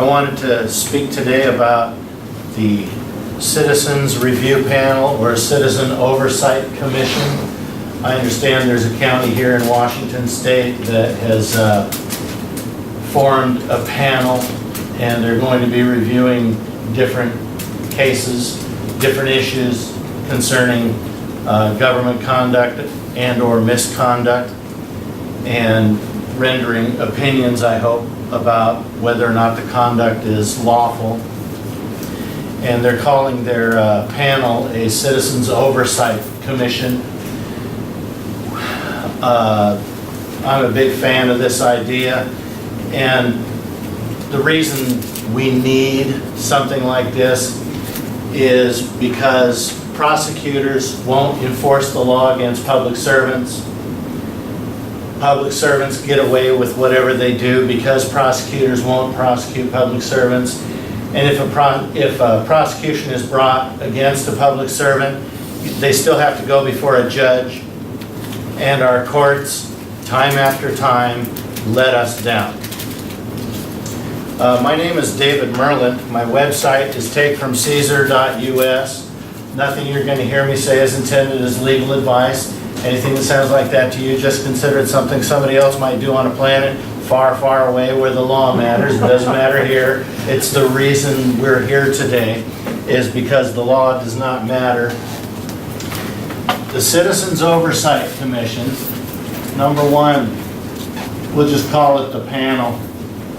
I wanted to speak today about the Citizens Review Panel or Citizen Oversight Commission. I understand there's a county here in Washington State that has formed a panel, and they're going to be reviewing different cases, different issues concerning government conduct and or misconduct, and rendering opinions, I hope, about whether or not the conduct is lawful. And they're calling their panel a Citizens Oversight Commission. I'm a big fan of this idea, and the reason we need something like this is because prosecutors won't enforce the law against public servants. Public servants get away with whatever they do because prosecutors won't prosecute public servants. And if a prosecution is brought against a public servant, they still have to go before a judge. And our courts, time after time, let us down. My name is David Merlin. My website is takefromcaesar.us. Nothing you're going to hear me say is intended as legal advice. Anything that sounds like that to you, just consider it something somebody else might do on a planet far, far away where the law matters. It doesn't matter here. It's the reason we're here today is because the law does not matter. The Citizens Oversight Commission, number one, we'll just call it the panel.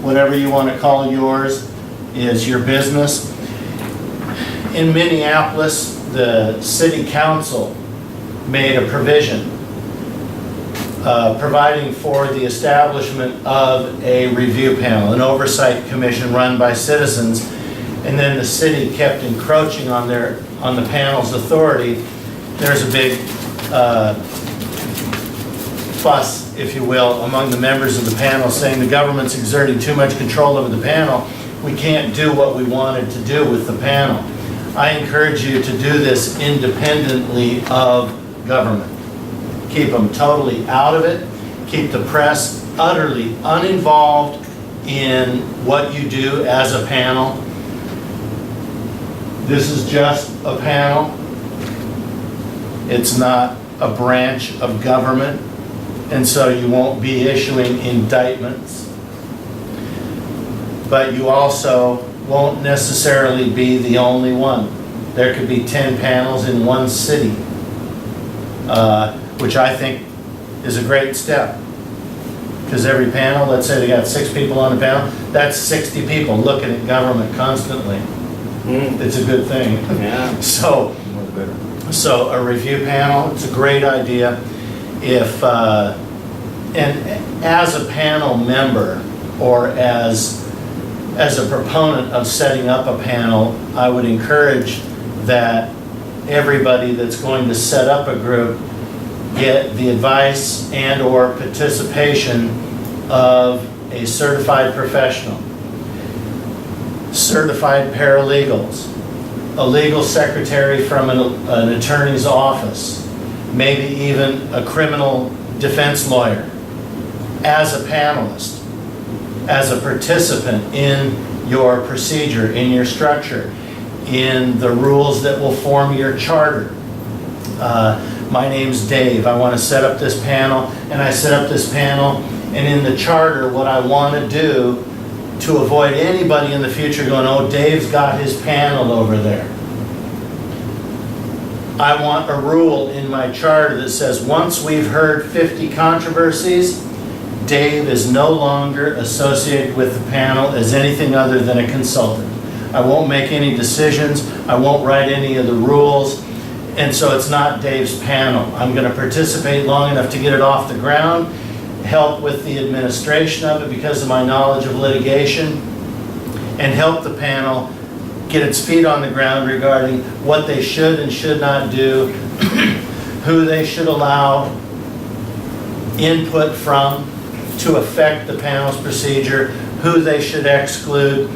Whatever you want to call yours is your business. In Minneapolis, the city council made a provision providing for the establishment of a review panel, an oversight commission run by citizens, and then the city kept encroaching on the panel's authority. There's a big fuss, if you will, among the members of the panel saying the government's exerting too much control over the panel. We can't do what we wanted to do with the panel. I encourage you to do this independently of government. Keep them totally out of it. Keep the press utterly uninvolved in what you do as a panel. This is just a panel. It's not a branch of government, and so you won't be issuing indictments. But you also won't necessarily be the only one. There could be 10 panels in one city, which I think is a great step. Because every panel, let's say they got 6 people on the panel, that's 60 people looking at government constantly. It's a good thing. Yeah. So a review panel, it's a great idea. If and as a panel member or as a proponent of setting up a panel, I would encourage that everybody that's going to set up a group get the advice and or participation of a certified professional, certified paralegals, a legal secretary from an attorney's office, maybe even a criminal defense lawyer, as a panelist, as a participant in your procedure, in your structure, in the rules that will form your charter. My name's Dave. I want to set up this panel, and I set up this panel, and in the charter, what I want to do to avoid anybody in the future going, oh, Dave's got his panel over there. I want a rule in my charter that says once we've heard 50 controversies, Dave is no longer associated with the panel as anything other than a consultant. I won't make any decisions. I won't write any of the rules. And so it's not Dave's panel. I'm going to participate long enough to get it off the ground, help with the administration of it because of my knowledge of litigation, and help the panel get its feet on the ground regarding what they should and should not do, who they should allow input from to affect the panel's procedure, who they should exclude.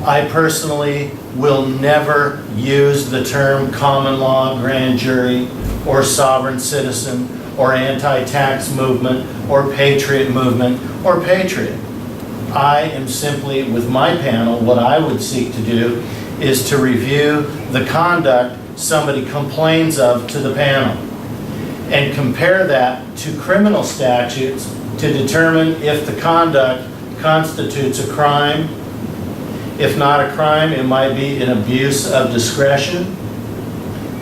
I personally will never use the term common law grand jury or sovereign citizen or anti-tax movement or patriot movement or patriot. I am simply, with my panel, what I would seek to do is to review the conduct somebody complains of to the panel and compare that to criminal statutes to determine if the conduct constitutes a crime. If not a crime, it might be an abuse of discretion.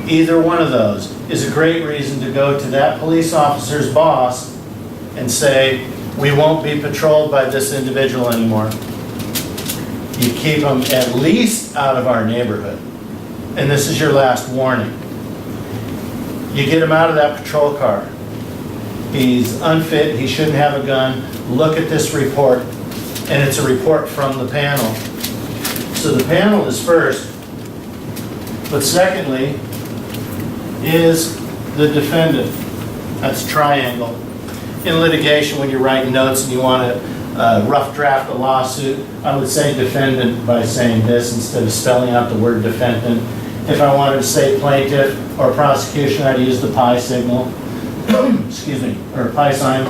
Either one of those is a great reason to go to that police officer's boss and say, we won't be patrolled by this individual anymore. You keep them at least out of our neighborhood. And this is your last warning. You get him out of that patrol car. He's unfit, he shouldn't have a gun. Look at this report, and it's a report from the panel. So the panel is first, but secondly is the defendant. That's triangle. In litigation, when you're writing notes and you want to rough draft a lawsuit, I would say defendant by saying this instead of spelling out the word defendant. If I wanted to say plaintiff or prosecution, I'd use the pi signal, excuse me, or pi sign.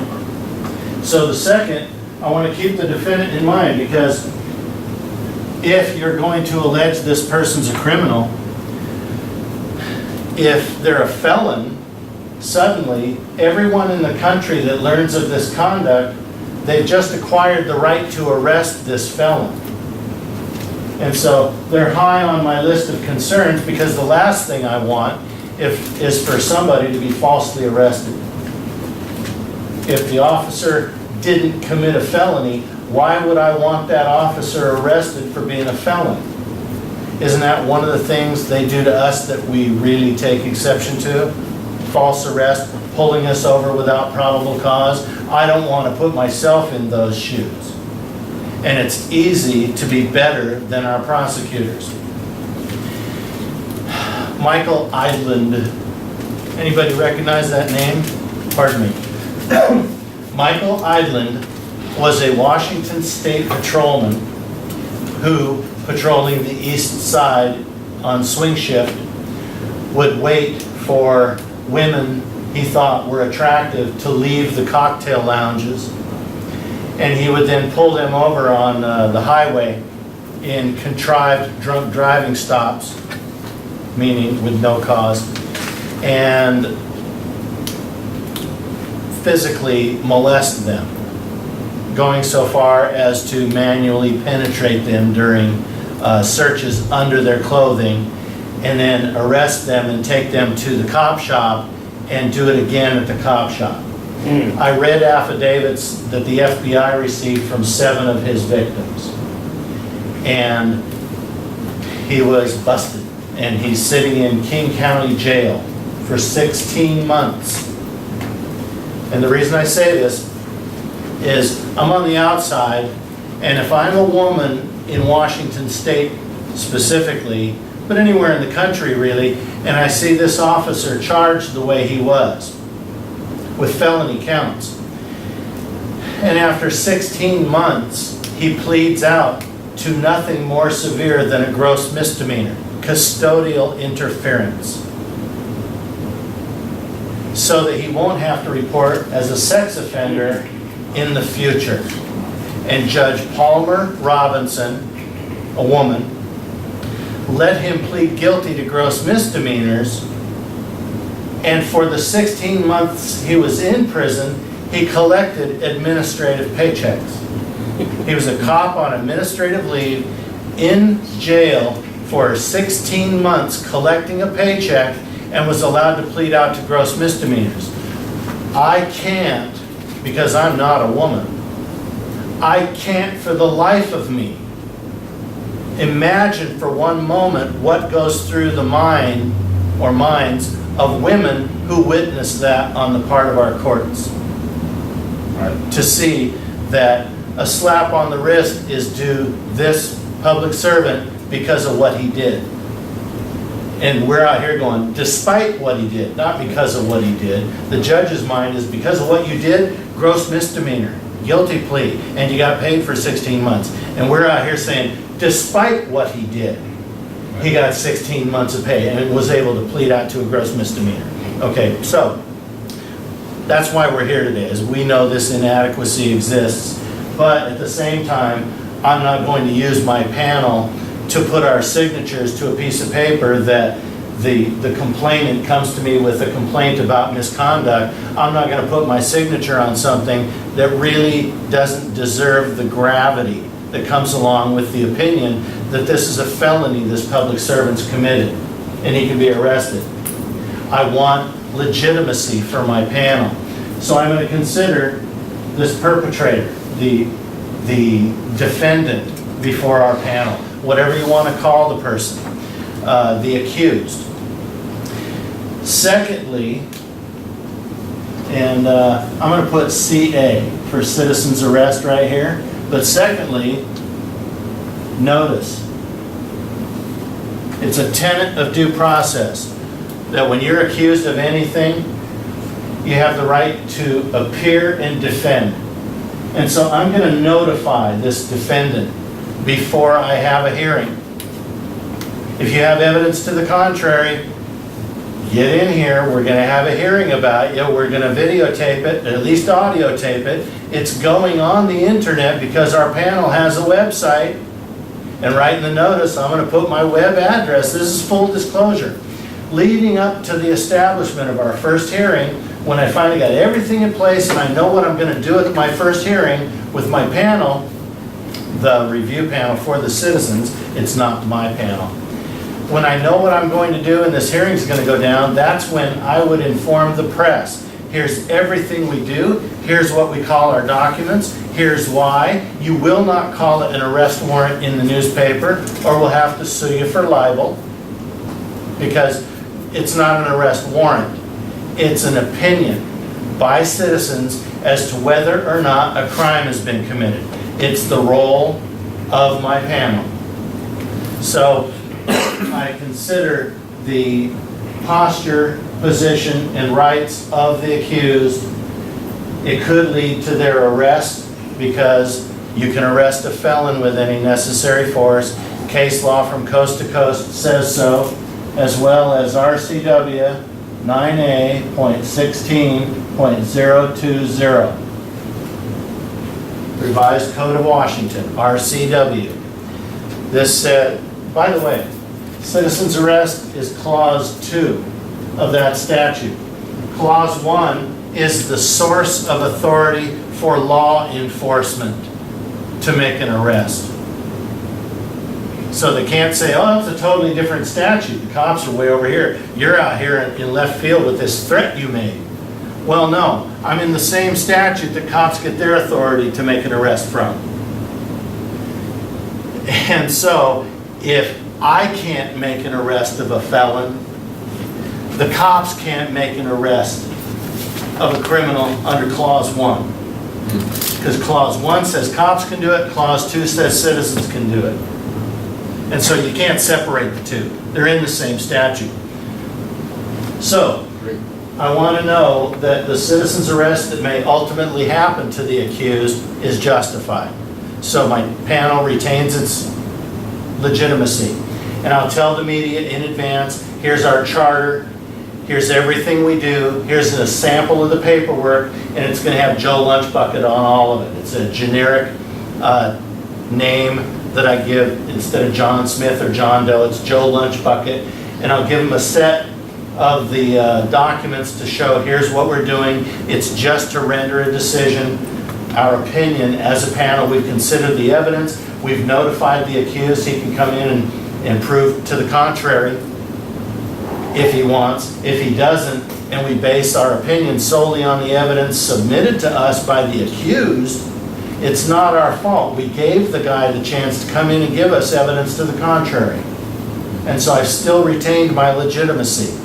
So the second, I want to keep the defendant in mind, because if you're going to allege this person's a criminal, if they're a felon, suddenly everyone in the country that learns of this conduct, they've just acquired the right to arrest this felon. And so they're high on my list of concerns, because the last thing I want is for somebody to be falsely arrested. If the officer didn't commit a felony, why would I want that officer arrested for being a felon? Isn't that one of the things they do to us that we really take exception to? False arrest, pulling us over without probable cause. I don't want to put myself in those shoes. And it's easy to be better than our prosecutors. Michael Idland. Anybody recognize that name? Pardon me. Michael Idland was a Washington State patrolman who, patrolling the east side on swing shift, would wait for women he thought were attractive to leave the cocktail lounges, and he would then pull them over on the highway in contrived drunk driving stops, meaning with no cause, and physically molest them, going so far as to manually penetrate them during searches under their clothing, and then arrest them and take them to the cop shop and do it again at the cop shop. I read affidavits that the FBI received from 7 of his victims, and he was busted, and he's sitting in King County Jail for 16 months. And the reason I say this is I'm on the outside, and if I'm a woman in Washington State specifically, but anywhere in the country really, and I see this officer charged the way he was, with felony counts, and after 16 months he pleads out to nothing more severe than a gross misdemeanor, custodial interference, so that he won't have to report as a sex offender in the future. And Judge Palmer Robinson, a woman, let him plead guilty to gross misdemeanors, and for the 16 months he was in prison, he collected administrative paychecks. He was a cop on administrative leave in jail for 16 months collecting a paycheck, and was allowed to plead out to gross misdemeanors. I can't, because I'm not a woman, I can't for the life of me imagine for one moment what goes through the mind or minds of women who witness that on the part of our courts. Right. To see that a slap on the wrist is due this public servant because of what he did. And we're out here going, despite what he did, not because of what he did. The judge's mind is, because of what you did, gross misdemeanor, guilty plea, and you got paid for 16 months. And we're out here saying, despite what he did, he got 16 months of pay and was able to plead out to a gross misdemeanor. Okay, so that's why we're here today, is we know this inadequacy exists, But at the same time, I'm not going to use my panel to put our signatures to a piece of paper that the complainant comes to me with a complaint about misconduct. I'm not going to put my signature on something that really doesn't deserve the gravity that comes along with the opinion that this is a felony this public servant's committed and he can be arrested. I want legitimacy for my panel. So I'm going to consider this perpetrator, the defendant before our panel, whatever you want to call the person, the accused. Secondly, and I'm going to put CA for citizen's arrest right here, but secondly, notice, it's a tenet of due process that when you're accused of anything, you have the right to appear and defend. And so I'm going to notify this defendant before I have a hearing. If you have evidence to the contrary, get in here, we're going to have a hearing about you, we're going to videotape it, at least audio tape it. It's going on the internet because our panel has a website, and right in the notice I'm going to put my web address. This is full disclosure. Leading up to the establishment of our first hearing, when I finally got everything in place and I know what I'm going to do at my first hearing with my panel, the review panel for the citizens, it's not my panel. When I know what I'm going to do and this hearing is going to go down, that's when I would inform the press. Here's everything we do. Here's what we call our documents. Here's why. You will not call it an arrest warrant in the newspaper, or we'll have to sue you for libel, because it's not an arrest warrant. It's an opinion by citizens as to whether or not a crime has been committed. It's the role of my panel. So I consider the posture, position, and rights of the accused. It could lead to their arrest because you can arrest a felon with any necessary force. Case law from coast to coast says so, as well as RCW 9A.16.020. Revised Code of Washington, RCW. This said, by the way, citizen's arrest is Clause 2 of that statute. Clause 1 is the source of authority for law enforcement to make an arrest. So they can't say, oh, that's a totally different statute. The cops are way over here. You're out here in left field with this threat you made. Well, no. I'm in the same statute that cops get their authority to make an arrest from. And so, if I can't make an arrest of a felon, the cops can't make an arrest of a criminal under Clause 1. Because Clause 1 says cops can do it, Clause 2 says citizens can do it. And so you can't separate the two. They're in the same statute. So, I want to know that the citizen's arrest that may ultimately happen to the accused is justified. So my panel retains its legitimacy. And I'll tell the media in advance, here's our charter, here's everything we do, here's a sample of the paperwork, and it's going to have Joe Lunchbucket on all of it. It's a generic name that I give. Instead of John Smith or John Doe, it's Joe Lunchbucket. And I'll give them a set of the documents to show here's what we're doing. It's just to render a decision. Our opinion as a panel, we've considered the evidence, we've notified the accused, he can come in and prove to the contrary if he wants. If he doesn't, and we base our opinion solely on the evidence submitted to us by the accused, it's not our fault. We gave the guy the chance to come in and give us evidence to the contrary. And so I've still retained my legitimacy.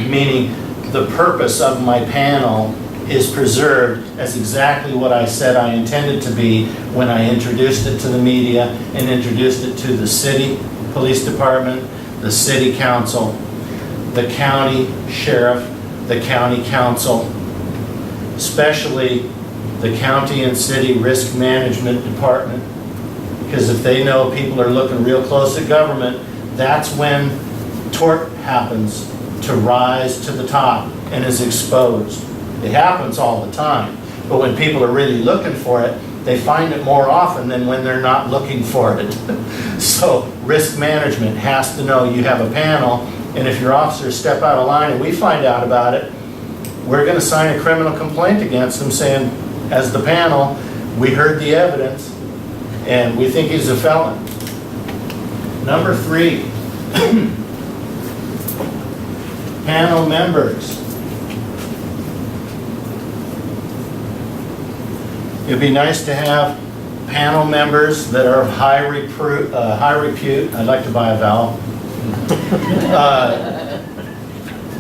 Meaning the purpose of my panel is preserved as exactly what I said I intended to be when I introduced it to the media and introduced it to the city police department, the city council, the county sheriff, the county council, especially the county and city risk management department. Because if they know people are looking real close at government, that's when tort happens to rise to the top and is exposed. It happens all the time, But when people are really looking for it, they find it more often than when they're not looking for it. So risk management has to know you have a panel, and if your officers step out of line and we find out about it, we're going to sign a criminal complaint against them saying, as the panel, we heard the evidence and we think he's a felon. Number 3, panel members. It'd be nice to have panel members that are of high repute. I'd like to buy a vowel.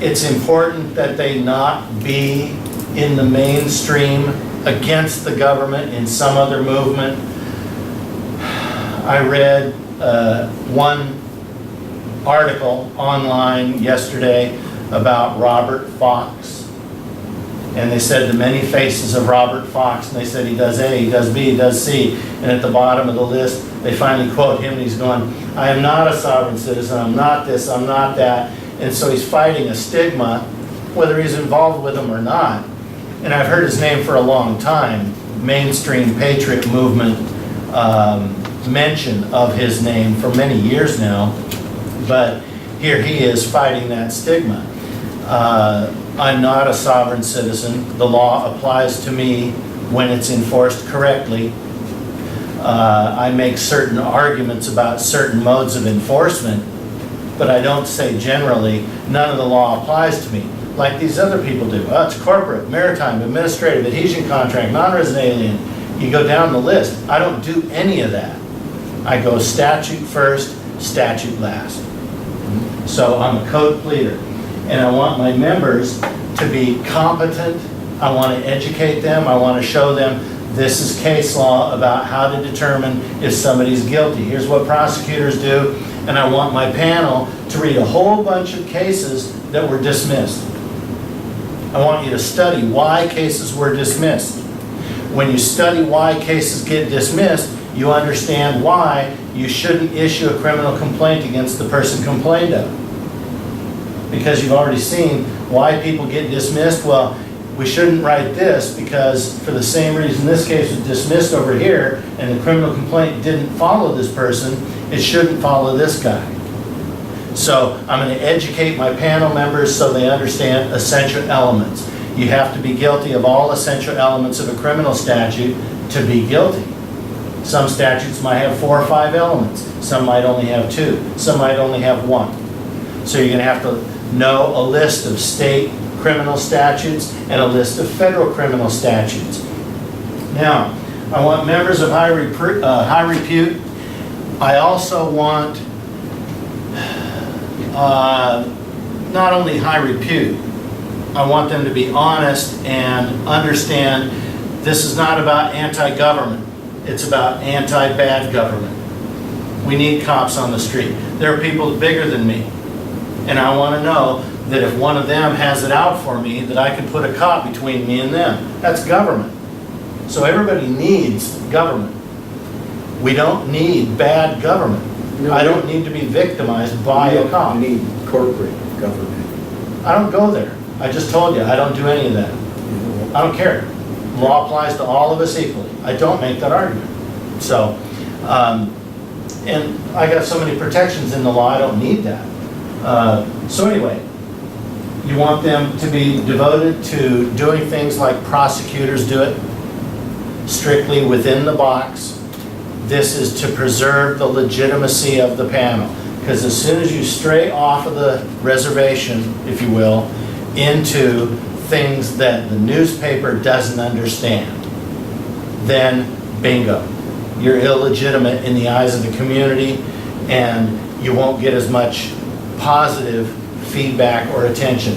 It's important that they not be in the mainstream against the government in some other movement. I read one article online yesterday about Robert Fox. And they said the many faces of Robert Fox, and they said he does A, he does B, he does C, and at the bottom of the list, they finally quote him, and he's going, I am not a sovereign citizen, I'm not this, I'm not that, and so he's fighting a stigma, whether he's involved with them or not. And I've heard his name for a long time, mainstream patriot movement mention of his name for many years now, but here he is fighting that stigma. I'm not a sovereign citizen. The law applies to me when it's enforced correctly. I make certain arguments about certain modes of enforcement, but I don't say generally none of the law applies to me, like these other people do. Oh, it's corporate, maritime, administrative, adhesion contract, non-resident alien. You go down the list. I don't do any of that. I go statute first, statute last. So I'm a code pleader. And I want my members to be competent. I want to educate them. I want to show them this is case law about how to determine if somebody's guilty. Here's what prosecutors do. And I want my panel to read a whole bunch of cases that were dismissed. I want you to study why cases were dismissed. When you study why cases get dismissed, you understand why you shouldn't issue a criminal complaint against the person complained of. Because you've already seen why people get dismissed. Well, we shouldn't write this because for the same reason this case was dismissed over here and the criminal complaint didn't follow this person, it shouldn't follow this guy. So I'm going to educate my panel members so they understand essential elements. You have to be guilty of all essential elements of a criminal statute to be guilty. Some statutes might have 4 or 5 elements. Some might only have 2. Some might only have 1. So you're going to have to know a list of state criminal statutes and a list of federal criminal statutes. Now, I want members of high repute. I also want not only high repute, I want them to be honest and understand this is not about anti-government. It's about anti-bad government. We need cops on the street. There are people bigger than me. And I want to know that if one of them has it out for me, that I can put a cop between me and them. That's government. So everybody needs government. We don't need bad government. No, I don't need to be victimized by a cop. We need corporate government. I don't go there. I just told you, I don't do any of that. I don't care. Law applies to all of us equally. I don't make that argument. So, and I got so many protections in the law, I don't need that. So anyway, you want them to be devoted to doing things like prosecutors do it, strictly within the box. This is to preserve the legitimacy of the panel. Because as soon as you stray off of the reservation, if you will, into things that the newspaper doesn't understand, then bingo, you're illegitimate in the eyes of the community and you won't get as much positive feedback or attention.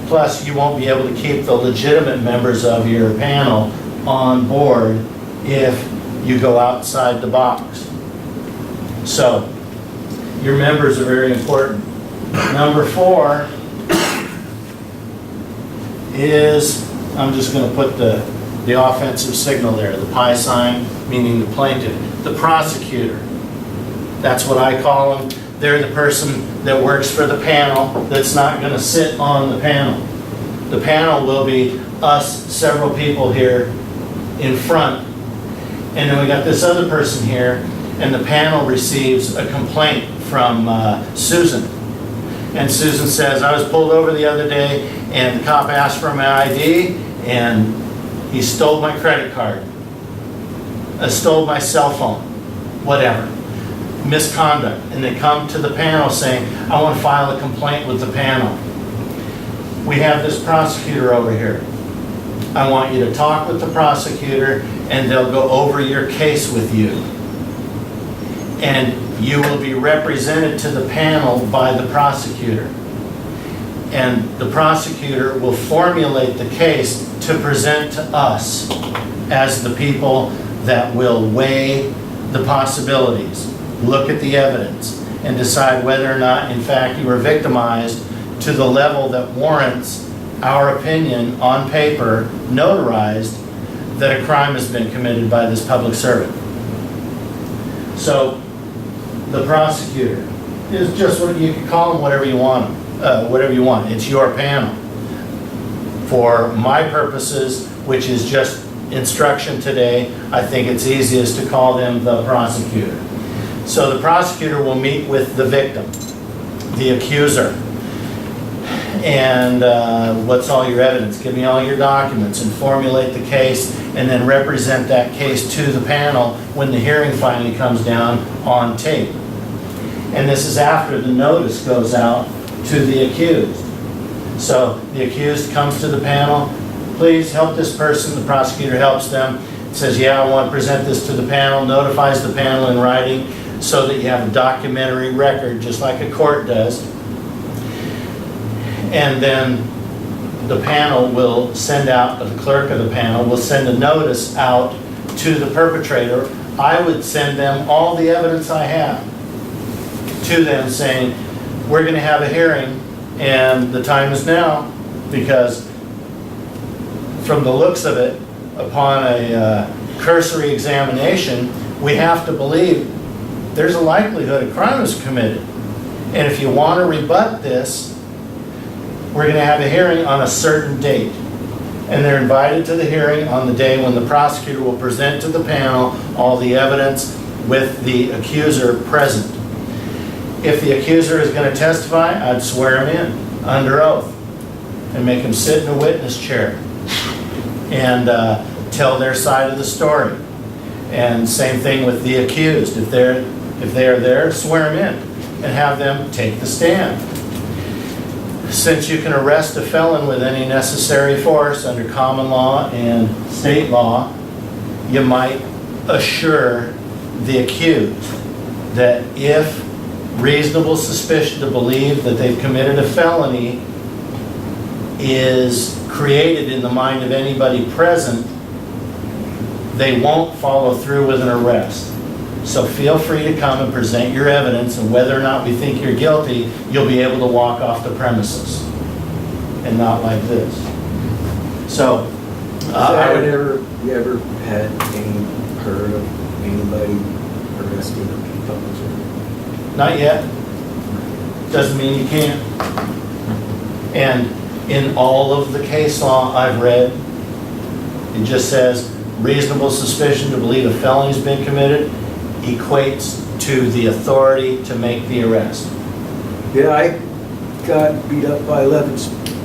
Plus, you won't be able to keep the legitimate members of your panel on board if you go outside the box. So, your members are very important. Number 4 is, I'm just going to put the offensive signal there, the pi sign, meaning the plaintiff, the prosecutor. That's what I call them. They're the person that works for the panel that's not going to sit on the panel. The panel will be us, several people here in front. And then we got this other person here, and the panel receives a complaint from Susan. And Susan says, I was pulled over the other day, and the cop asked for my ID, and he stole my credit card, stole my cell phone, whatever. Misconduct. And they come to the panel saying, I want to file a complaint with the panel. We have this prosecutor over here. I want you to talk with the prosecutor, and they'll go over your case with you. And you will be represented to the panel by the prosecutor. And the prosecutor will formulate the case to present to us as the people that will weigh the possibilities, look at the evidence, and decide whether or not, in fact, you were victimized to the level that warrants our opinion on paper, notarized, that a crime has been committed by this public servant. So the prosecutor is just what you can call him, whatever you want. It's your panel. For my purposes, which is just instruction today, I think it's easiest to call them the prosecutor. So the prosecutor will meet with the victim, the accuser, and what's all your evidence? Give me all your documents and formulate the case, and then represent that case to the panel when the hearing finally comes down on tape. And this is after the notice goes out to the accused. So the accused comes to the panel, please help this person, the prosecutor helps them, says, yeah, I want to present this to the panel, notifies the panel in writing so that you have a documentary record, just like a court does. And then the panel will send out, the clerk of the panel will send a notice out to the perpetrator. I would send them all the evidence I have to them saying, we're going to have a hearing and the time is now, because from the looks of it, upon a cursory examination, we have to believe there's a likelihood a crime was committed. And if you want to rebut this, we're going to have a hearing on a certain date. And they're invited to the hearing on the day when the prosecutor will present to the panel all the evidence with the accuser present. If the accuser is going to testify, I'd swear him in under oath and make him sit in a witness chair and tell their side of the story. And same thing with the accused. If they are there, swear them in and have them take the stand. Since you can arrest a felon with any necessary force under common law and state law, you might assure the accused that if reasonable suspicion to believe that they've committed a felony is created in the mind of anybody present, they won't follow through with an arrest. So feel free to come and present your evidence, and whether or not we think you're guilty, you'll be able to walk off the premises and not like this. So, you ever had heard of anybody arresting a felon? Not yet. Doesn't mean you can't. And in all of the case law I've read, it just says reasonable suspicion to believe a felony's been committed equates to the authority to make the arrest. Yeah, I got beat up by 11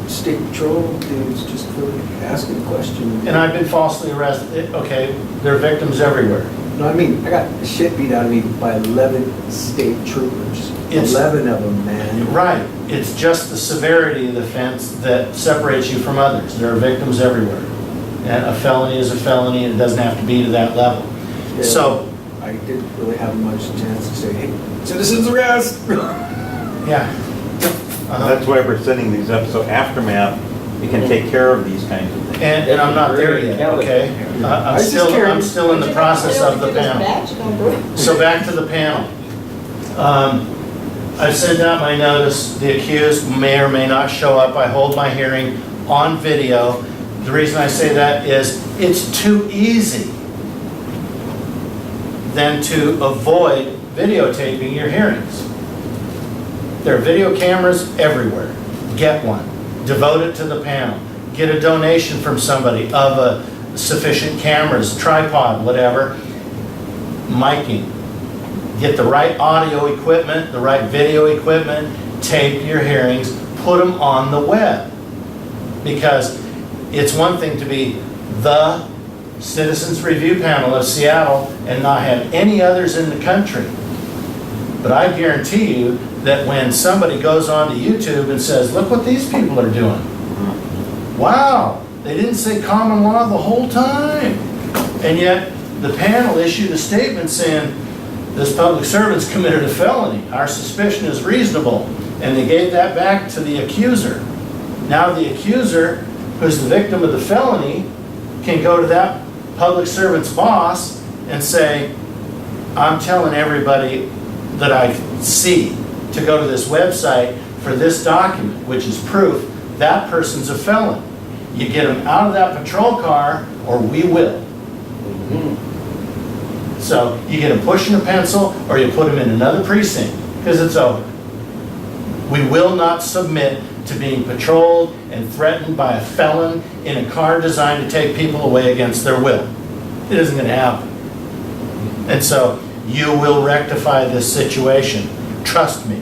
state patrol dudes just for asking a question. And I've been falsely arrested. Okay, there are victims everywhere. No, I mean, I got the shit beat out of me by 11 state troopers. 11 of them, man. Right. It's just the severity of the offense that separates you from others. There are victims everywhere. And a felony is a felony, and it doesn't have to be to that level. Yeah, so I didn't really have much chance to say, hey, citizens arrest! Yeah. That's why we're setting these up, so aftermath, we can take care of these kinds of things. And I'm not there yet, okay? I'm still in the process of the panel. So back to the panel. I sent out my notice. The accused may or may not show up. I hold my hearing on video. The reason I say that is it's too easy than to avoid videotaping your hearings. There are video cameras everywhere. Get one. Devote it to the panel. Get a donation from somebody of sufficient cameras, tripod, whatever, miking. Get the right audio equipment, the right video equipment, tape your hearings, put them on the web. Because it's one thing to be the Citizens Review Panel of Seattle and not have any others in the country. But I guarantee you that when somebody goes onto YouTube and says, look what these people are doing. Wow, they didn't say common law the whole time. And yet the panel issued a statement saying, this public servant's committed a felony. Our suspicion is reasonable. And they gave that back to the accuser. Now the accuser, who's the victim of the felony, can go to that public servant's boss and say, I'm telling everybody that I see to go to this website for this document, which is proof that person's a felon. You get them out of that patrol car or we will. So you get them pushing a pencil or you put them in another precinct because it's over. We will not submit to being patrolled and threatened by a felon in a car designed to take people away against their will. It isn't going to happen. And so you will rectify this situation. Trust me.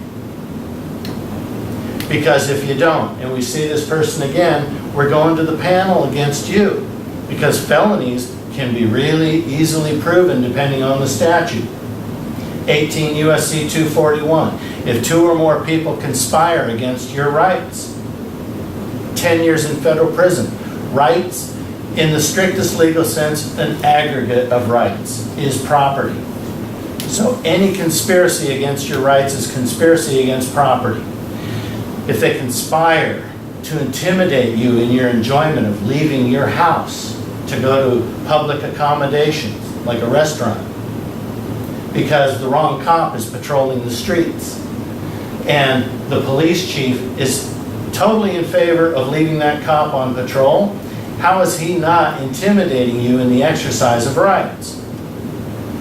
Because if you don't, and we see this person again, we're going to the panel against you. Because felonies can be really easily proven depending on the statute. 18 U.S.C. 241. If 2 or more people conspire against your rights, 10 years in federal prison. Rights, in the strictest legal sense, an aggregate of rights, is property. So any conspiracy against your rights is conspiracy against property. If they conspire to intimidate you in your enjoyment of leaving your house to go to public accommodations, like a restaurant, because the wrong cop is patrolling the streets, and the police chief is totally in favor of leaving that cop on patrol, how is he not intimidating you in the exercise of rights?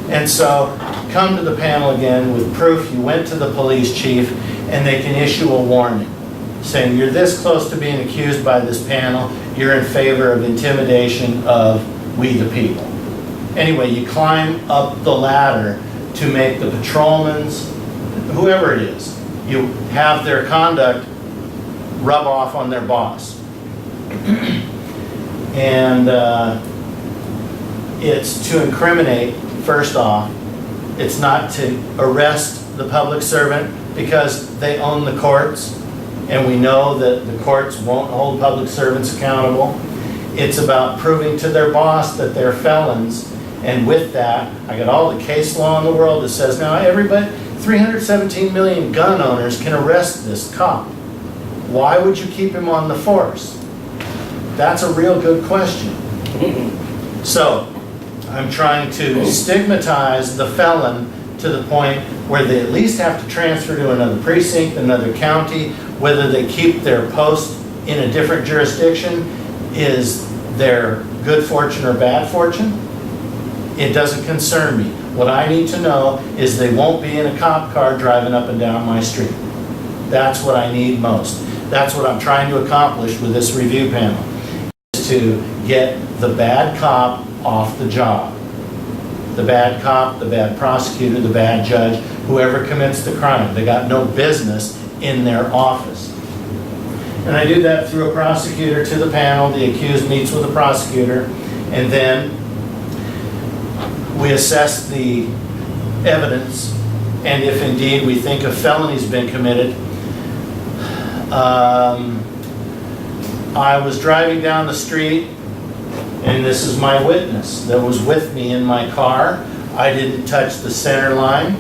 And so, come to the panel again with proof you went to the police chief and they can issue a warning saying you're this close to being accused by this panel, you're in favor of intimidation of we the people. Anyway, you climb up the ladder to make the patrolmen's, whoever it is, you have their conduct rub off on their boss. And it's to incriminate, first off. It's not to arrest the public servant because they own the courts, and we know that the courts won't hold public servants accountable. It's about proving to their boss that they're felons, and with that, I got all the case law in the world that says now everybody, 317 million gun owners can arrest this cop. Why would you keep him on the force? That's a real good question. So, I'm trying to stigmatize the felon to the point where they at least have to transfer to another precinct, another county. Whether they keep their post in a different jurisdiction is their good fortune or bad fortune. It doesn't concern me. What I need to know is they won't be in a cop car driving up and down my street. That's what I need most. That's what I'm trying to accomplish with this review panel, is to get the bad cop off the job. The bad cop, the bad prosecutor, the bad judge, whoever commits the crime. They got no business in their office. And I do that through a prosecutor to the panel. The accused meets with the prosecutor, and then we assess the evidence, and if indeed we think a felony's been committed. I was driving down the street, and this is my witness that was with me in my car. I didn't touch the center line.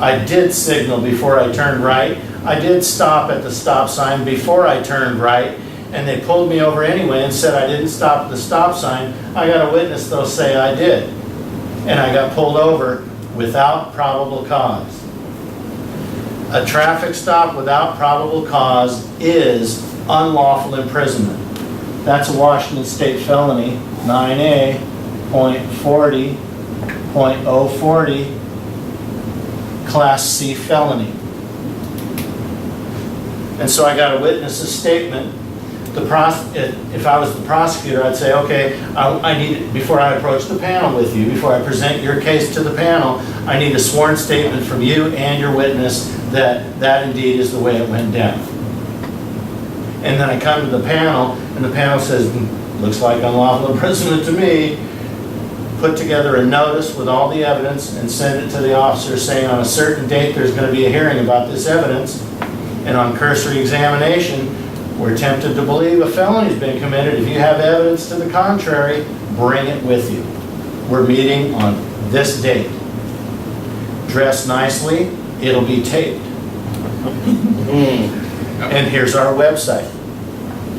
I did signal before I turned right. I did stop at the stop sign before I turned right, and they pulled me over anyway and said I didn't stop at the stop sign. I got a witness that'll say I did. And I got pulled over without probable cause. A traffic stop without probable cause is unlawful imprisonment. That's a Washington State felony, 9A.40.040, Class C felony. And so I got a witness's statement if I was the prosecutor, I'd say, okay, I need, before I approach the panel with you, before I present your case to the panel, I need a sworn statement from you and your witness that that indeed is the way it went down. And then I come to the panel, and the panel says, looks like unlawful imprisonment to me. Put together a notice with all the evidence and send it to the officer saying on a certain date there's going to be a hearing about this evidence. And on cursory examination, we're tempted to believe a felony's been committed. If you have evidence to the contrary, bring it with you. We're meeting on this date. Dress nicely, it'll be taped. And here's our website.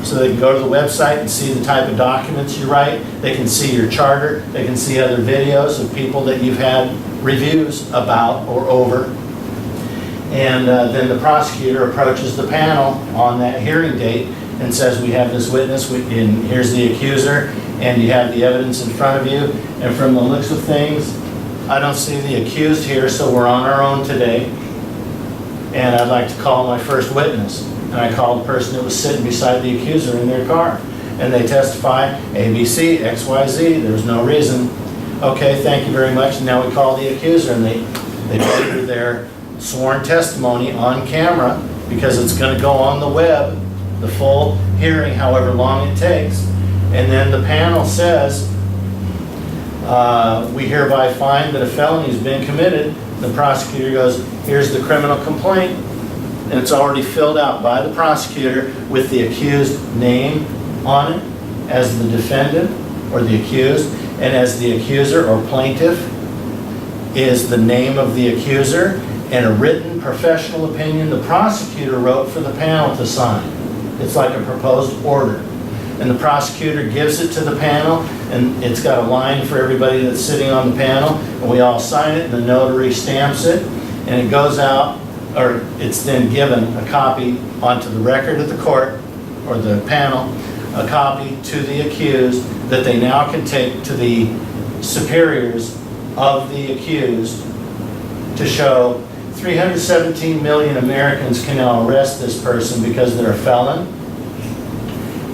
So they can go to the website and see the type of documents you write. They can see your charter. They can see other videos of people that you've had reviews about or over. And then the prosecutor approaches the panel on that hearing date and says, we have this witness, and here's the accuser, and you have the evidence in front of you. And from the looks of things, I don't see the accused here, so we're on our own today. And I'd like to call my first witness. And I called the person that was sitting beside the accuser in their car. And they testified, ABC, XYZ, there was no reason. Okay, thank you very much. And now we call the accuser, and they deliver their sworn testimony on camera, because it's going to go on the web, the full hearing, however long it takes. And then the panel says, we hereby find that a felony has been committed. The prosecutor goes, here's the criminal complaint. And it's already filled out by the prosecutor with the accused name on it as the defendant or the accused, and as the accuser or plaintiff is the name of the accuser, and a written professional opinion the prosecutor wrote for the panel to sign. It's like a proposed order. And the prosecutor gives it to the panel, and it's got a line for everybody that's sitting on the panel, and we all sign it, and the notary stamps it, and it goes out, or it's then given a copy onto the record of the court, or the panel, a copy to the accused that they now can take to the superiors of the accused to show 317 million Americans can now arrest this person because they're a felon,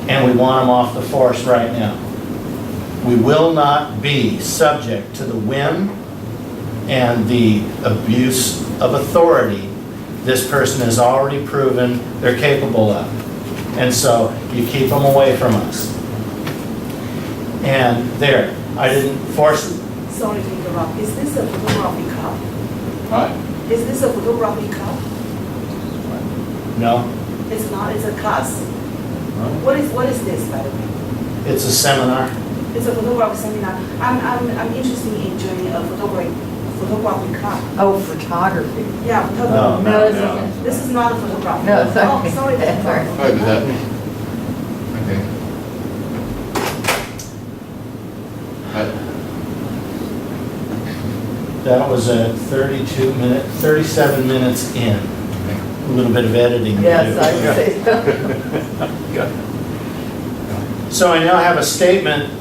and we want them off the force right now. We will not be subject to the whim and the abuse of authority this person has already proven they're capable of. And so you keep them away from us. And there, I didn't force it. Sorry to interrupt. Is this a photography cup? What? Is this a photography cup? No, It's not. It's a class. What is this, by the way? it's a seminar. It's a photography seminar. I'm interested in joining a photography club. Oh, photography. Yeah, No. photography. No, it's no. okay. This is not a photography. No, it's okay. Oh, sorry. That's all right. Oh, does that, okay. That was a 37 minutes in. A little bit of editing to Yes, do. I would say so. So I now have a statement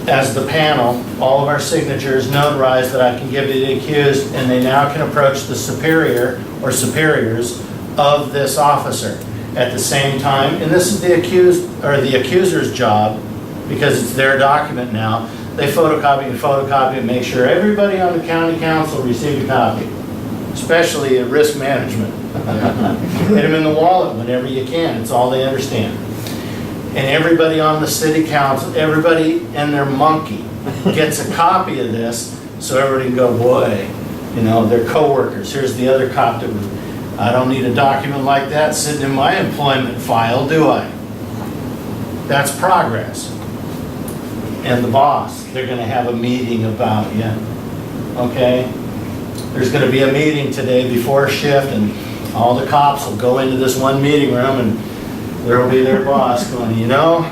as the panel, all of our signatures notarized that I can give to the accused, and they now can approach the superior or superiors of this officer at the same time. And this is the accused or the accuser's job, because it's their document now. They photocopy it and make sure everybody on the county council received a copy, especially at risk management. Hit them in the wallet whenever you can. It's all they understand. And everybody on the city council, everybody and their monkey gets a copy of this, so everybody can go, boy, you know, their coworkers. Here's the other cop that was, I don't need a document like that sitting in my employment file, do I? That's progress. And the boss, they're gonna have a meeting about you, okay? There's gonna be a meeting today before shift, and all the cops will go into this one meeting room, and there'll be their boss going, you know,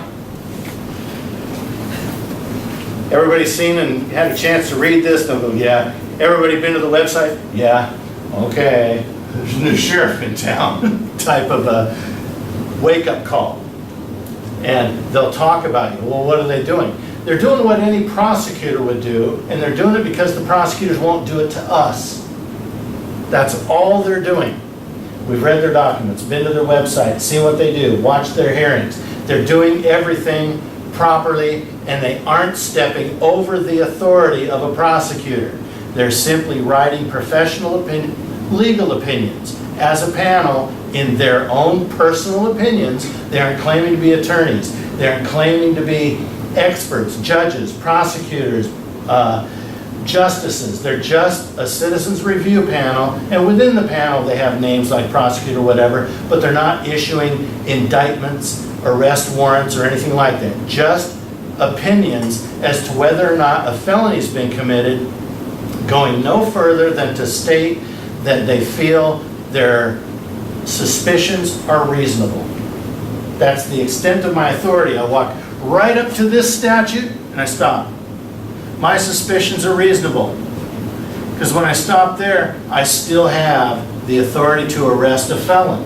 everybody seen and had a chance to read this? They'll go, yeah. Everybody been to the website? Yeah. Okay. There's a new sheriff in town, type of a wake-up call. And they'll talk about you. Well, what are they doing? They're doing what any prosecutor would do, and they're doing it because the prosecutors won't do it to us. That's all they're doing. We've read their documents, been to their website, seen what they do, watched their hearings. They're doing everything properly, and they aren't stepping over the authority of a prosecutor. They're simply writing professional legal opinions as a panel in their own personal opinions. They aren't claiming to be attorneys. They aren't claiming to be experts, judges, prosecutors, justices. They're just a citizens review panel, and within the panel they have names like prosecutor, whatever, but they're not issuing indictments, arrest warrants, or anything like that. Just opinions as to whether or not a felony's been committed, going no further than to state that they feel their suspicions are reasonable. That's the extent of my authority. I walk right up to this statute and I stop. My suspicions are reasonable. Because when I stop there, I still have the authority to arrest a felon.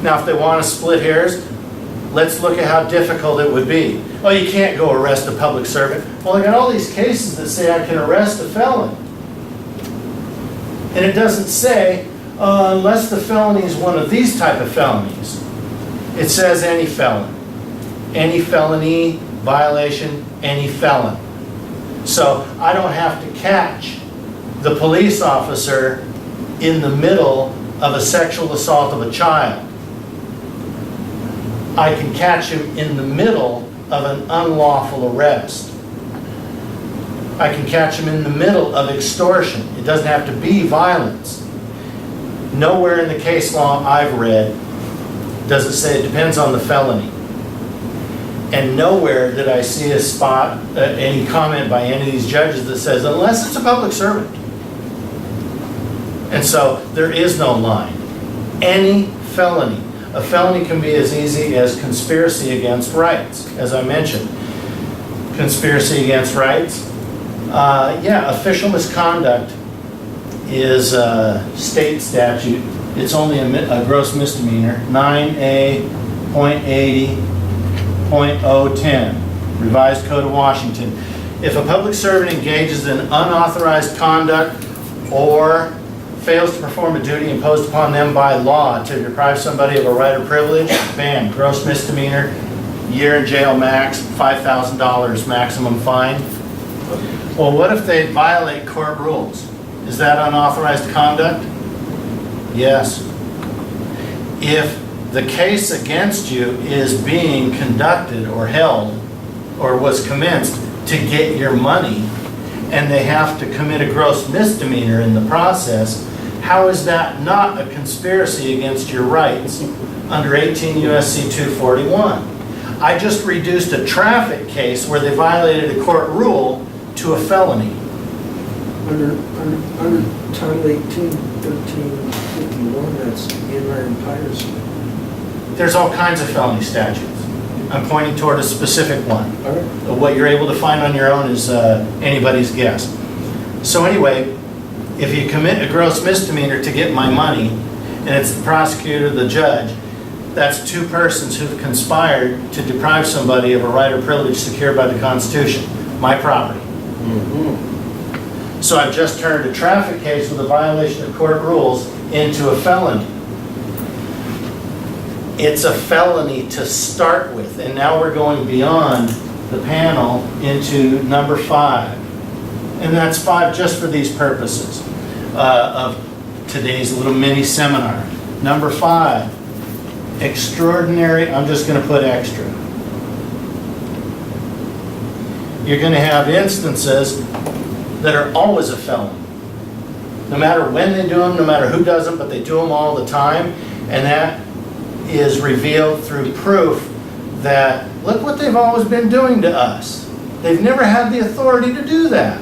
Now, if they want to split hairs, let's look at how difficult it would be. Oh, you can't go arrest a public servant. Well, I got all these cases that say I can arrest a felon. And it doesn't say, unless the felony is one of these type of felonies. It says any felon. Any felony, violation, any felon. So I don't have to catch the police officer in the middle of a sexual assault of a child. I can catch him in the middle of an unlawful arrest. I can catch him in the middle of extortion. It doesn't have to be violence. Nowhere in the case law I've read does it say it depends on the felony. And nowhere did I see a spot, any comment by any of these judges that says, unless it's a public servant. And so there is no line. Any felony. A felony can be as easy as conspiracy against rights, as I mentioned. Conspiracy against rights. Official misconduct is a state statute. It's only a gross misdemeanor, 9A.80.010, Revised Code of Washington. If a public servant engages in unauthorized conduct or fails to perform a duty imposed upon them by law to deprive somebody of a right or privilege, bam, gross misdemeanor, year in jail max, $5,000 maximum fine. Well, what if they violate court rules? Is that unauthorized conduct? Yes. If the case against you is being conducted or held or was commenced to get your money, and they have to commit a gross misdemeanor in the process, how is that not a conspiracy against your rights under 18 U.S.C. 241? I just reduced a traffic case where they violated a court rule to a felony. Under Title 18, 1351, that's inland piracy. There's all kinds of felony statutes. I'm pointing toward a specific one. All right. What you're able to find on your own is anybody's guess. So anyway, if you commit a gross misdemeanor to get my money, and it's the prosecutor, the judge, that's two persons who've conspired to deprive somebody of a right or privilege secured by the Constitution, my property. So I've just turned a traffic case with a violation of court rules into a felony. It's a felony to start with, and now we're going beyond the panel into number 5. And that's 5 just for these purposes of today's little mini seminar. Number 5, extraordinary, I'm just going to put extra. You're going to have instances that are always a felony. No matter when they do them, no matter who does them, but they do them all the time, and that is revealed through proof that, look what they've always been doing to us. They've never had the authority to do that.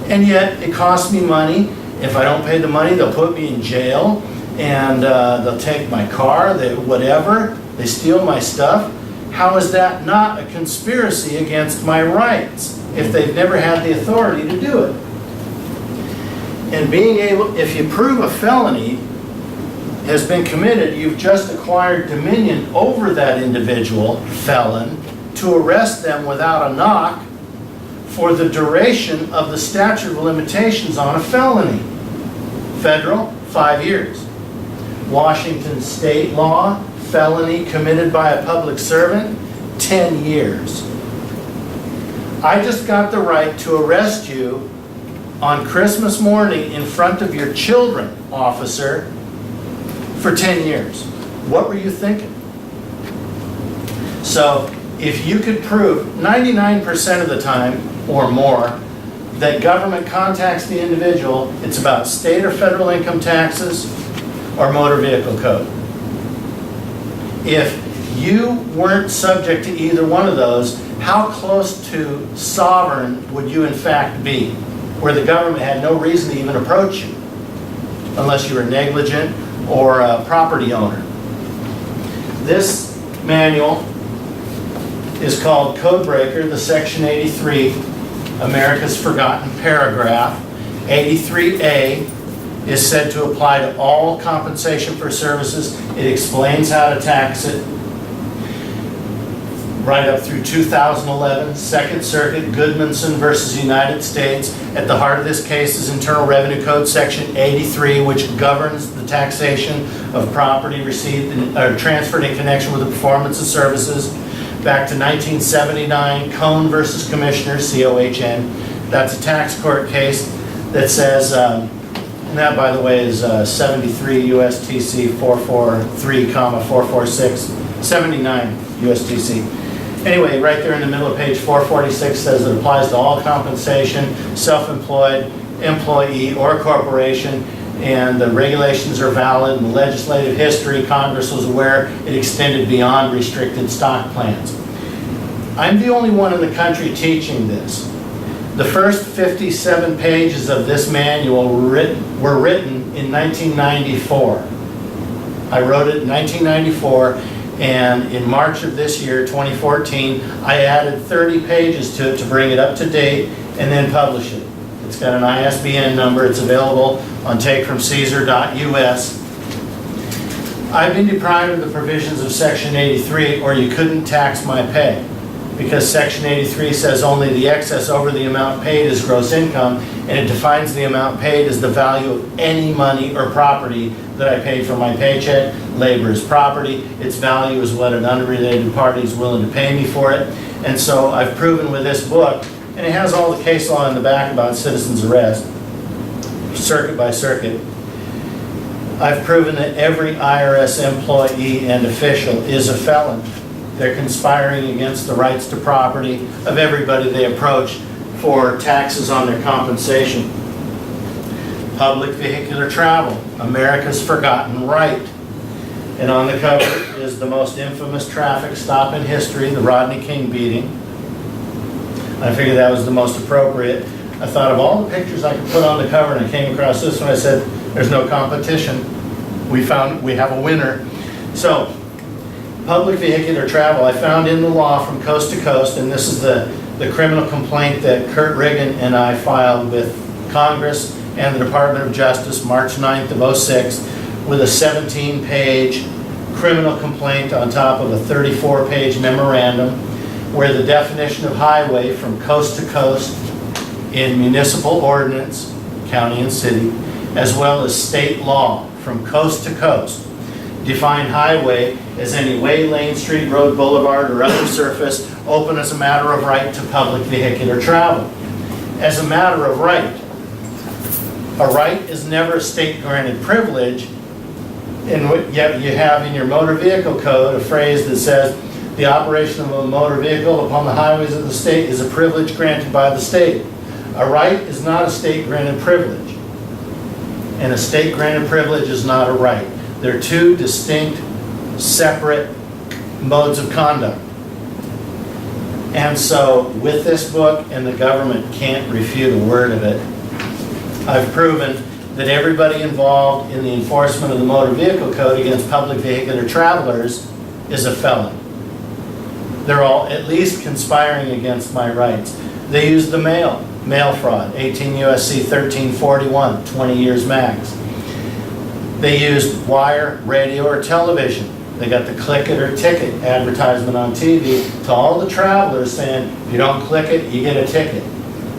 And yet, it costs me money. If I don't pay the money, they'll put me in jail, and they'll take my car, whatever. They steal my stuff. How is that not a conspiracy against my rights if they've never had the authority to do it? And being able, if you prove a felony has been committed, you've just acquired dominion over that individual, felon, to arrest them without a knock for the duration of the statute of limitations on a felony. Federal, 5 years. Washington state law, felony committed by a public servant, 10 years. I just got the right to arrest you on Christmas morning in front of your children, officer, for 10 years. What were you thinking? So if you could prove 99% of the time or more that government contacts the individual, it's about state or federal income taxes or motor vehicle code. If you weren't subject to either one of those, how close to sovereign would you in fact be, where the government had no reason to even approach you, unless you were negligent or a property owner? This manual is called Codebreaker, the Section 83, America's Forgotten Paragraph. 83A is said to apply to all compensation for services. It explains how to tax it. Right up through 2011, Second Circuit, Goodmanson versus United States. At the heart of this case is Internal Revenue Code Section 83, which governs the taxation of property received or transferred in connection with the performance of services. Back to 1979, Cohn versus Commissioner, C-O-H-N. That's a tax court case that says, and that, by the way, is 73 USTC 443, 446, 79 USTC. Anyway, right there in the middle of page 446 says it applies to all compensation, self-employed, employee, or corporation, and the regulations are valid. In the legislative history, Congress was aware it extended beyond restricted stock plans. I'm the only one in the country teaching this. The first 57 pages of this manual were written in 1994. I wrote it in 1994, and in March of this year, 2014, I added 30 pages to it to bring it up to date and then publish it. It's got an ISBN number. It's available on takefromcaesar.us. I've been deprived of the provisions of Section 83, or you couldn't tax my pay, because Section 83 says only the excess over the amount paid is gross income, and it defines the amount paid as the value of any money or property that I paid for my paycheck. Labor is property. Its value is what an unrelated party is willing to pay me for it. And so I've proven with this book, and it has all the case law in the back about citizens arrest, circuit by circuit. I've proven that every IRS employee and official is a felon. They're conspiring against the rights to property of everybody they approach for taxes on their compensation. Public vehicular travel, America's forgotten right. And on the cover is the most infamous traffic stop in history, the Rodney King beating. I figured that was the most appropriate. I thought of all the pictures I could put on the cover, and I came across this one. I said, there's no competition. We have a winner. So, public vehicular travel, I found in the law from coast to coast, and this is the criminal complaint that Kurt Riggin and I filed with Congress and the Department of Justice March 9th of '06, with a 17-page criminal complaint on top of a 34-page memorandum, where the definition of highway from coast to coast in municipal ordinance, county and city, as well as state law from coast to coast, define highway as any way, lane, street, road, boulevard, or other surface open as a matter of right to public vehicular travel. As a matter of right, a right is never a state-granted privilege, and yet you have in your motor vehicle code a phrase that says, the operation of a motor vehicle upon the highways of the state is a privilege granted by the state. A right is not a state-granted privilege, and a state-granted privilege is not a right. They're two distinct, separate modes of conduct. And so, with this book, and the government can't refute a word of it, I've proven that everybody involved in the enforcement of the motor vehicle code against public vehicular travelers is a felon. They're all at least conspiring against my rights. They use the mail fraud, 18 U.S.C. 1341, 20 years max. They used wire, radio, or television. They got the click it or ticket advertisement on TV to all the travelers saying, if you don't click it, you get a ticket.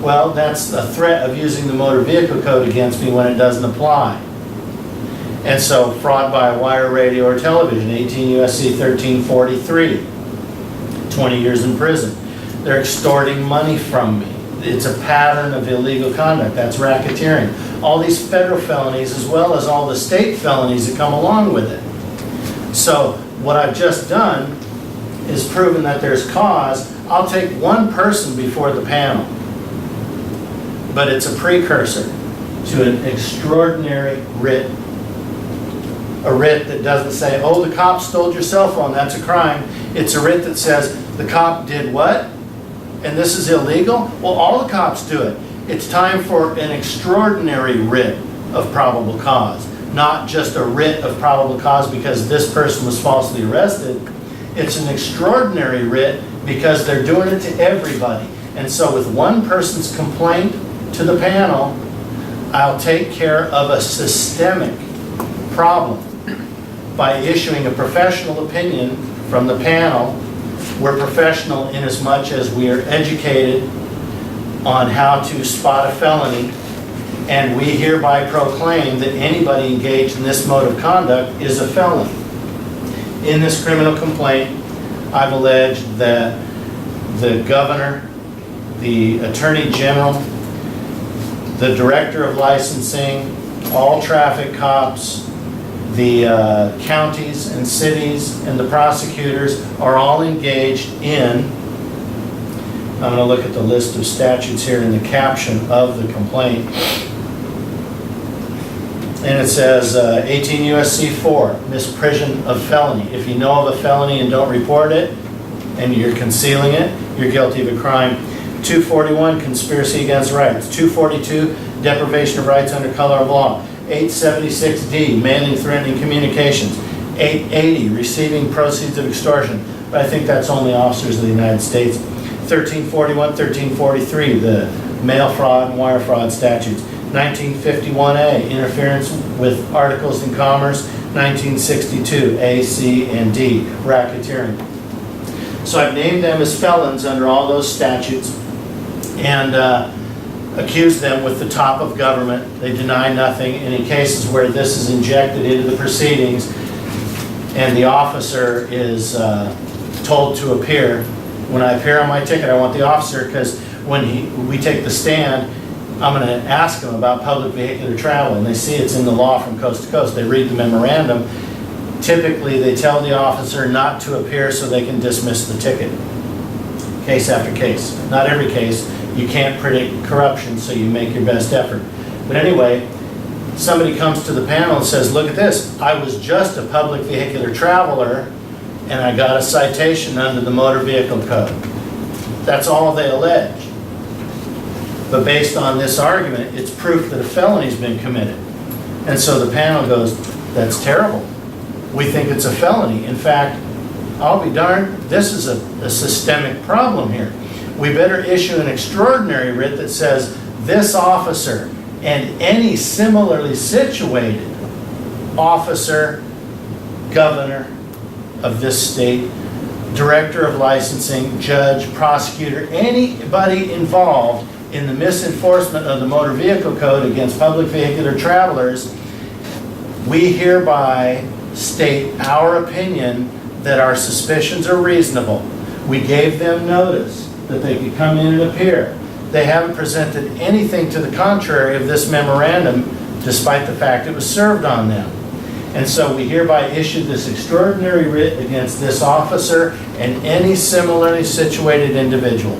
Well, that's a threat of using the motor vehicle code against me when it doesn't apply. And so fraud by wire, radio, or television, 18 U.S.C. 1343, 20 years in prison. They're extorting money from me. It's a pattern of illegal conduct. That's racketeering. All these federal felonies, as well as all the state felonies that come along with it. So what I've just done is proven that there's cause. I'll take one person before the panel, but it's a precursor to an extraordinary writ. A writ that doesn't say, oh, the cop stole your cell phone, that's a crime. It's a writ that says, the cop did what? And this is illegal? Well, all the cops do it. It's time for an extraordinary writ of probable cause. Not just a writ of probable cause because this person was falsely arrested. It's an extraordinary writ because they're doing it to everybody. And so with one person's complaint to the panel, I'll take care of a systemic problem by issuing a professional opinion from the panel. We're professional in as much as we are educated on how to spot a felony, and we hereby proclaim that anybody engaged in this mode of conduct is a felon. In this criminal complaint, I've alleged that the governor, the attorney general, the director of licensing, all traffic cops, the counties and cities and the prosecutors are all engaged in, I'm going to look at the list of statutes here in the caption of the complaint, and it says 18 U.S.C. 4, misprision of felony. If you know of a felony and don't report it, and you're concealing it, you're guilty of a crime. 241, conspiracy against rights. 242, deprivation of rights under color of law. 876D, mailing, threatening communications. 880, receiving proceeds of extortion. But I think that's only officers of the United States. 1341, 1343, the mail fraud and wire fraud statutes. 1951A, interference with articles in commerce. 1962, A, C, and D, racketeering. So I've named them as felons under all those statutes and accused them with the top of government. They deny nothing. And in cases where this is injected into the proceedings and the officer is told to appear, when I appear on my ticket, I want the officer, because when we take the stand, I'm going to ask them about public vehicular travel, and they see it's in the law from coast to coast. They read the memorandum. Typically, they tell the officer not to appear so they can dismiss the ticket, case after case. Not every case. You can't predict corruption, so you make your best effort. But anyway, somebody comes to the panel and says, look at this. I was just a public vehicular traveler, and I got a citation under the Motor Vehicle Code. That's all they allege. But based on this argument, it's proof that a felony's been committed. And so the panel goes, that's terrible. We think it's a felony. In fact, I'll be darned, this is a systemic problem here. We better issue an extraordinary writ that says this officer and any similarly situated officer, governor of this state, director of licensing, judge, prosecutor, anybody involved in the misenforcement of the Motor Vehicle Code against public vehicular travelers, we hereby state our opinion that our suspicions are reasonable. We gave them notice that they could come in and appear. They haven't presented anything to the contrary of this memorandum, despite the fact it was served on them. And so we hereby issue this extraordinary writ against this officer and any similarly situated individual.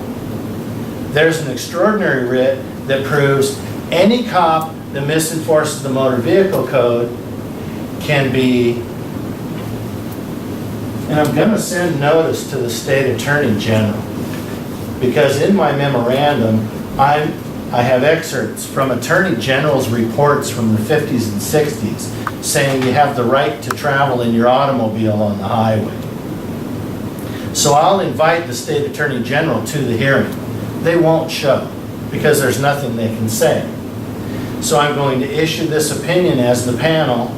There's an extraordinary writ that proves any cop that misenforces the Motor Vehicle Code can be, and I'm going to send notice to the state attorney general, because in my memorandum, I have excerpts from attorney general's reports from the 50s and 60s saying you have the right to travel in your automobile on the highway. So I'll invite the state attorney general to the hearing. They won't show because there's nothing they can say. So I'm going to issue this opinion as the panel,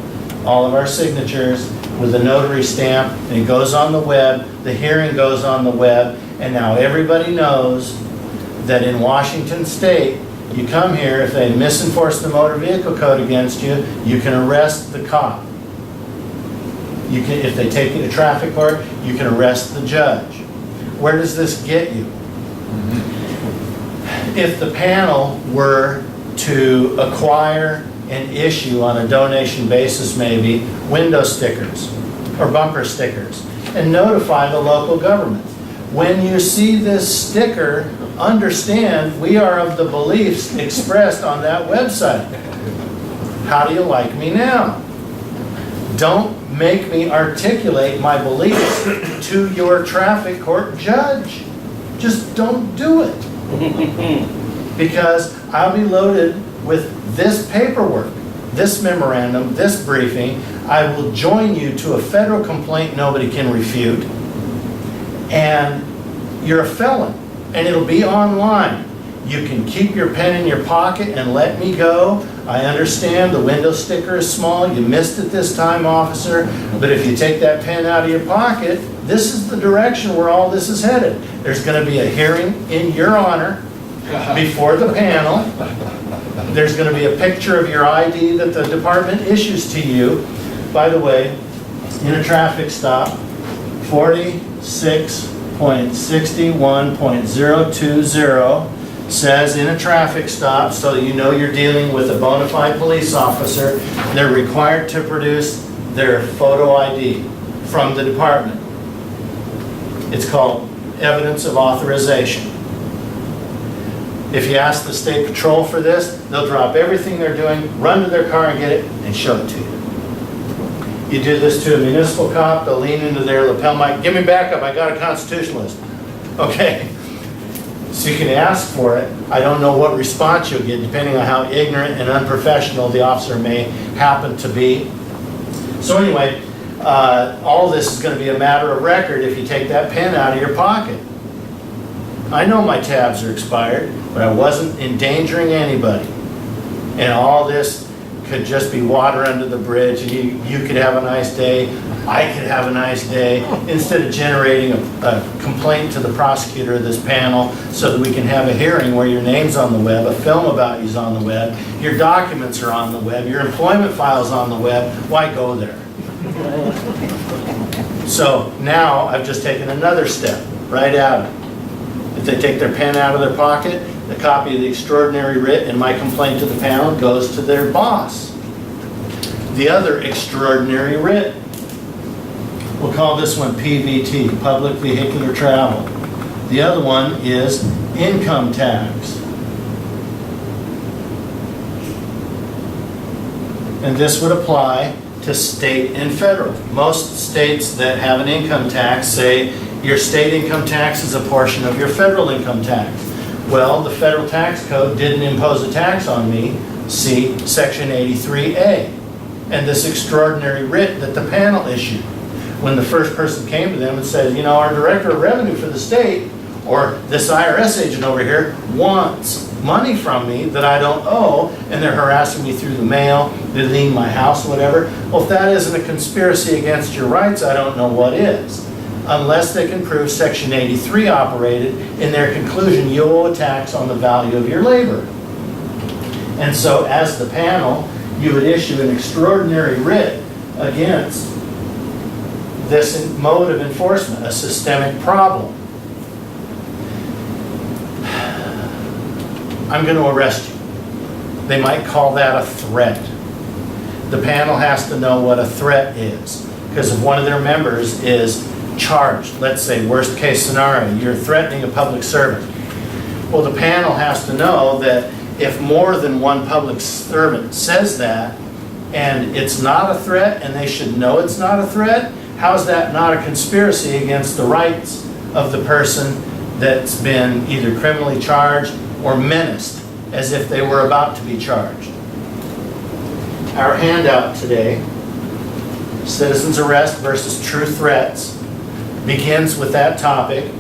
all of our signatures with a notary stamp, and it goes on the web, the hearing goes on the web, and now everybody knows that in Washington State, You come here, if they misenforce the motor vehicle code against you, you can arrest the cop. You can, if they take you to traffic court, you can arrest the judge. Where does this get you? If the panel were to acquire and issue on a donation basis maybe window stickers or bumper stickers and notify the local government. When you see this sticker, understand we are of the beliefs expressed on that website. How do you like me now? Don't make me articulate my beliefs to your traffic court judge. Just don't do it. Because I'll be loaded with this paperwork, this memorandum, this briefing. I will join you to a federal complaint nobody can refute. And you're a felon. And it'll be online. You can keep your pen in your pocket and let me go. I understand the window sticker is small. You missed it this time, officer. But if you take that pen out of your pocket, this is the direction where all this is headed. There's going to be a hearing in your honor before the panel. There's going to be a picture of your ID that the department issues to you. By the way, in a traffic stop, 46.61.020 says in a traffic stop, so that you know you're dealing with a bona fide police officer, they're required to produce their photo ID from the department. It's called evidence of authorization. If you ask the state patrol for this, they'll drop everything they're doing, run to their car and get it, and show it to you. You do this to a municipal cop, they'll lean into their lapel mic, give me backup, I got a constitutionalist. Okay. So you can ask for it. I don't know what response you'll get, depending on how ignorant and unprofessional the officer may happen to be. So anyway, all this is going to be a matter of record if you take that pen out of your pocket. I know my tabs are expired, but I wasn't endangering anybody. And all this could just be water under the bridge, and you could have a nice day, I could have a nice day, instead of generating a complaint to the prosecutor of this panel so that we can have a hearing where your name's on the web, a film about you's on the web, your documents are on the web, your employment file's on the web. Why go there? So now I've just taken another step right out of it. If they take their pen out of their pocket, the copy of the extraordinary writ and my complaint to the panel goes to their boss. The other extraordinary writ, we'll call this one PVT, Public Vehicular Travel. The other one is income tax. And this would apply to state and federal. Most states that have an income tax say your state income tax is a portion of your federal income tax. Well, the federal tax code didn't impose a tax on me, see Section 83A, and this extraordinary writ that the panel issued. When the first person came to them and said, you know, our director of revenue for the state, or this IRS agent over here, wants money from me that I don't owe, and they're harassing me through the mail, they lien my house, whatever. Well, if that isn't a conspiracy against your rights, I don't know what is. Unless they can prove Section 83 operated, in their conclusion, you owe a tax on the value of your labor. And so, as the panel, you would issue an extraordinary writ against this mode of enforcement, a systemic problem. I'm going to arrest you. They might call that a threat. The panel has to know what a threat is, because if one of their members is charged, let's say worst case scenario, you're threatening a public servant. Well, the panel has to know that if more than one public servant says that, and it's not a threat, and they should know it's not a threat, how is that not a conspiracy against the rights of the person that's been either criminally charged or menaced as if they were about to be charged? Our handout today, Citizens Arrest versus True Threats, begins with that topic.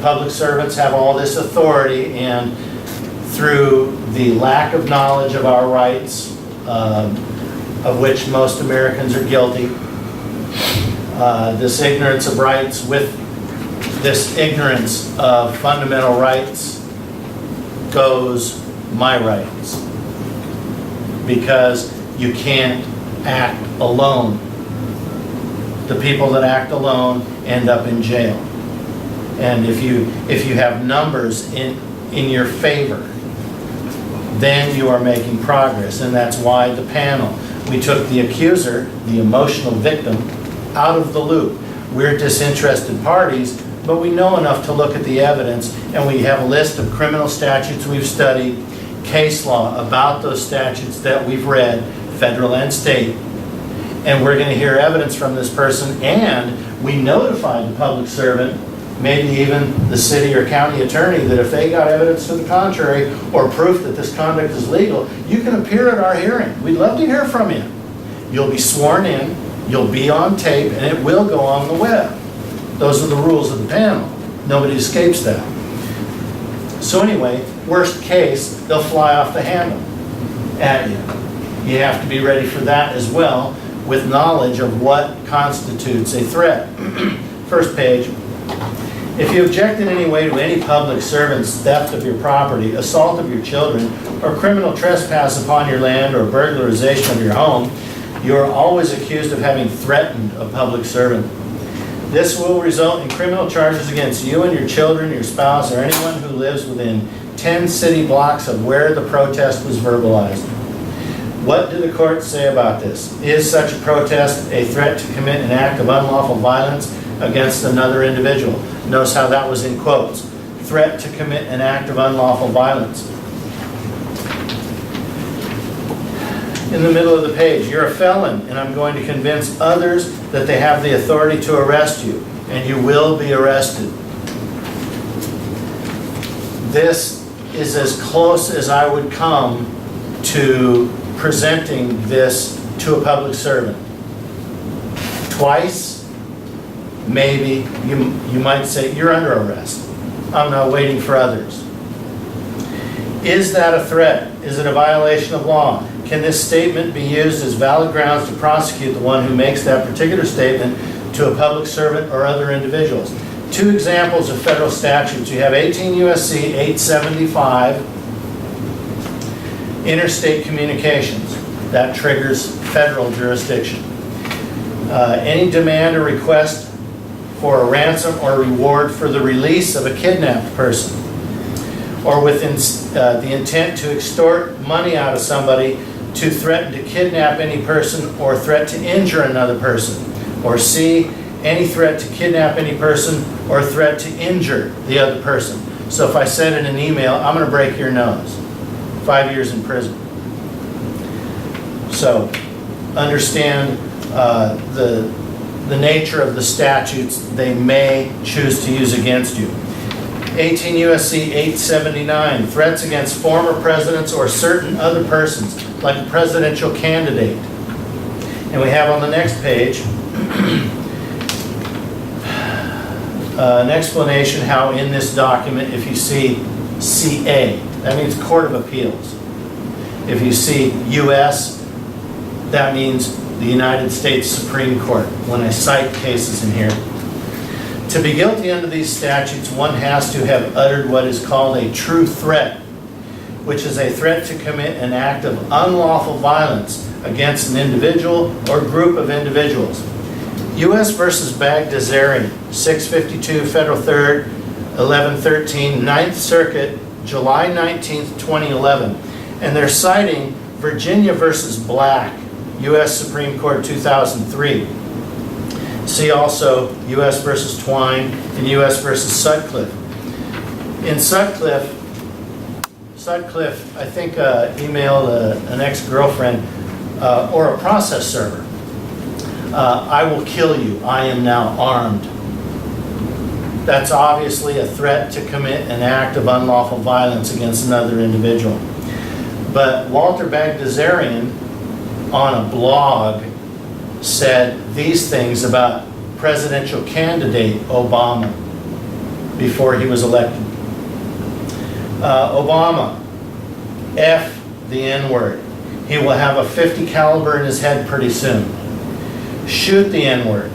Public servants have all this authority, and through the lack of knowledge of our rights, of which most Americans are guilty, this ignorance of rights with this ignorance of fundamental rights, goes my rights. Because you can't act alone. The people that act alone end up in jail. And if you have numbers in your favor, then you are making progress. And that's why the panel, we took the accuser, the emotional victim, out of the loop. We're disinterested parties, but we know enough to look at the evidence, and we have a list of criminal statutes we've studied, case law about those statutes that we've read, federal and state, and we're going to hear evidence from this person, and we notified the public servant, maybe even the city or county attorney, that if they got evidence to the contrary or proof that this conduct is legal, you can appear at our hearing. We'd love to hear from you. You'll be sworn in, you'll be on tape, and it will go on the web. Those are the rules of the panel. Nobody escapes that. So anyway, worst case, they'll fly off the handle at you. You have to be ready for that as well, with knowledge of what constitutes a threat. First page. If you object in any way to any public servant's theft of your property, assault of your children, or criminal trespass upon your land, or burglarization of your home, you are always accused of having threatened a public servant. This will result in criminal charges against you and your children, your spouse, or anyone who lives within 10 city blocks of where the protest was verbalized. What do the courts say about this? Is such a protest a threat to commit an act of unlawful violence against another individual? Notice how that was in quotes. Threat to commit an act of unlawful violence. In the middle of the page, you're a felon, and I'm going to convince others that they have the authority to arrest you, and you will be arrested. This is as close as I would come to presenting this to a public servant. Twice, maybe, you might say, you're under arrest. I'm not waiting for others. Is that a threat? Is it a violation of law? Can this statement be used as valid grounds to prosecute the one who makes that particular statement to a public servant or other individuals? Two examples of federal statutes. You have 18 U.S.C. 875, interstate communications. That triggers federal jurisdiction. Any demand or request for a ransom or reward for the release of a kidnapped person, or with the intent to extort money out of somebody, to threaten to kidnap any person or threat to injure another person. Or C, any threat to kidnap any person or threat to injure the other person. So if I said in an email, I'm going to break your nose, 5 years in prison. So understand the nature of the statutes they may choose to use against you. 18 U.S.C. 879, threats against former presidents or certain other persons, like a presidential candidate. And we have on the next page an explanation how in this document, if you see CA, that means Court of Appeals. If you see U.S., that means the United States Supreme Court, when I cite cases in here. To be guilty under these statutes, one has to have uttered what is called a true threat, which is a threat to commit an act of unlawful violence against an individual or group of individuals. U.S. versus Bagdasarian, 652 Federal 3rd, 1113, 9th Circuit, July 19th, 2011. And they're citing Virginia versus Black, U.S. Supreme Court 2003. See also U.S. versus Twine and U.S. versus Sutcliffe. In Sutcliffe, I think emailed an ex-girlfriend or a process server. I will kill you. I am now armed. That's obviously a threat to commit an act of unlawful violence against another individual. But Walter Bagdasarian, on a blog, said these things about presidential candidate Obama before he was elected. Obama, F the N-word. He will have a .50 caliber in his head pretty soon. Shoot the N-word.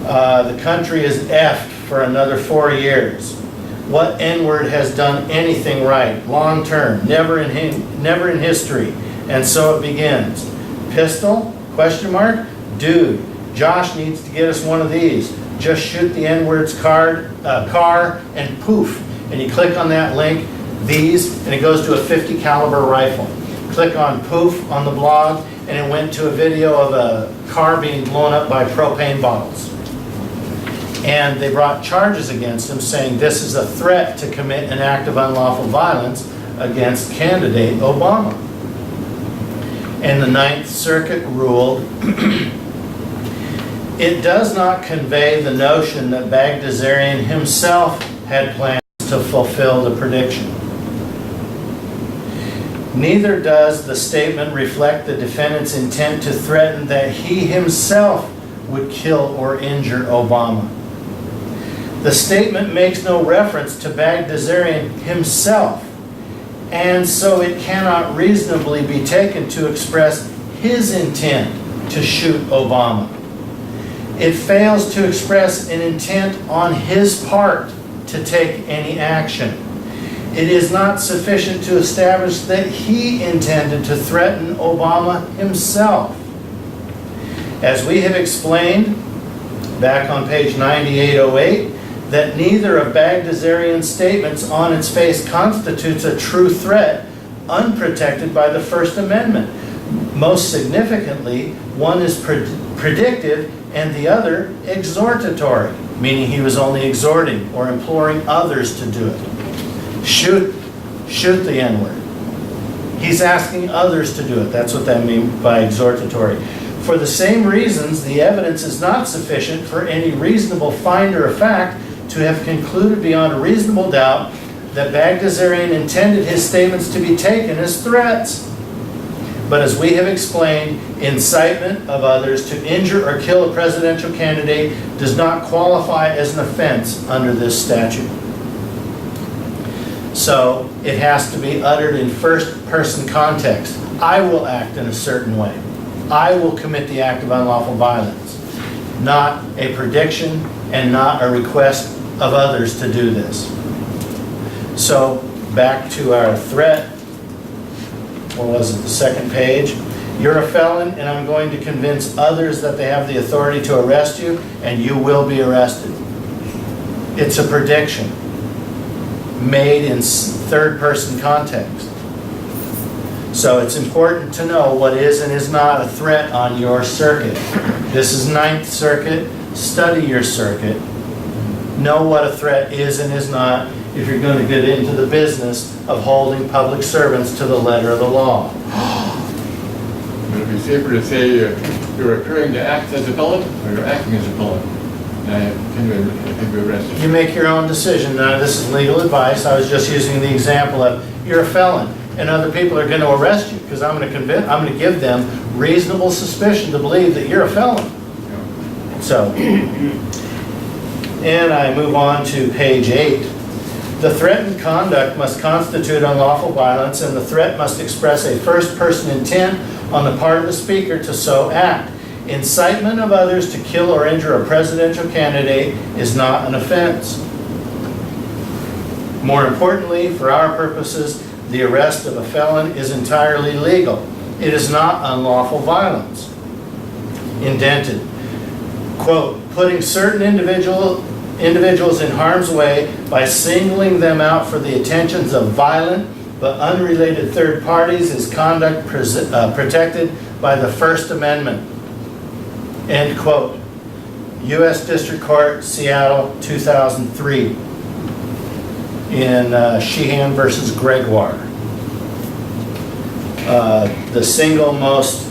The country is F'd for another 4 years. What N-word has done anything right, long-term, never in history? And so it begins. Pistol? Question mark? Dude, Josh needs to get us one of these. Just shoot the N-word's car and poof. And you click on that link, these, and it goes to a 50 caliber rifle. Click on poof on the blog, and it went to a video of a car being blown up by propane bottles. And they brought charges against him saying this is a threat to commit an act of unlawful violence against candidate Obama. And the Ninth Circuit ruled, it does not convey the notion that Bagdasarian himself had plans to fulfill the prediction. Neither does the statement reflect the defendant's intent to threaten that he himself would kill or injure Obama. The statement makes no reference to Bagdasarian himself, and so it cannot reasonably be taken to express his intent to shoot Obama. It fails to express an intent on his part to take any action. It is not sufficient to establish that he intended to threaten Obama himself. As we have explained back on page 9808, that neither of Bagdasarian's statements on its face constitutes a true threat unprotected by the First Amendment. Most significantly, one is predictive and the other exhortatory, meaning he was only exhorting or imploring others to do it. Shoot the N-word. He's asking others to do it. That's what that means by exhortatory. For the same reasons, the evidence is not sufficient for any reasonable finder of fact to have concluded beyond a reasonable doubt that Bagdasarian intended his statements to be taken as threats. But as we have explained, incitement of others to injure or kill a presidential candidate does not qualify as an offense under this statute. So it has to be uttered in first-person context. I will act in a certain way. I will commit the act of unlawful violence. Not a prediction and not a request of others to do this. So back to our threat. What was it, the second page? You're a felon and I'm going to convince others that they have the authority to arrest you and you will be arrested. It's a prediction made in third-person context. So it's important to know what is and is not a threat on your circuit. This is Ninth Circuit. Study your circuit. Know what a threat is and is not if you're going to get into the business of holding public servants to the letter of the law. Would it be safer to say you're occurring to act as a felon or you're acting as a felon? I think we arrest you. You make your own decision. Now, this is legal advice. I was just using the example of you're a felon and other people are going to arrest you because I'm going to give them reasonable suspicion to believe that you're a felon. Yeah. So, and I move on to page 8. The threatened conduct must constitute unlawful violence and the threat must express a first-person intent on the part of the speaker to so act. Incitement of others to kill or injure a presidential candidate is not an offense. More importantly, for our purposes, the arrest of a felon is entirely legal. It is not unlawful violence. Indented. Quote, putting certain individuals in harm's way by singling them out for the attentions of violent but unrelated third parties is conduct protected by the First Amendment. End quote. U.S. District Court, Seattle, 2003. In Sheehan versus Gregoire. The single most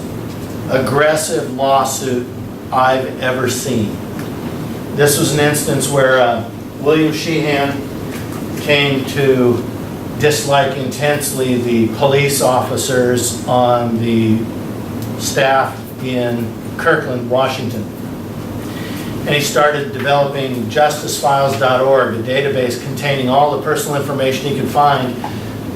aggressive lawsuit I've ever seen. This was an instance where William Sheehan came to dislike intensely the police officers on the staff in Kirkland, Washington. And he started developing justicefiles.org, a database containing all the personal information he could find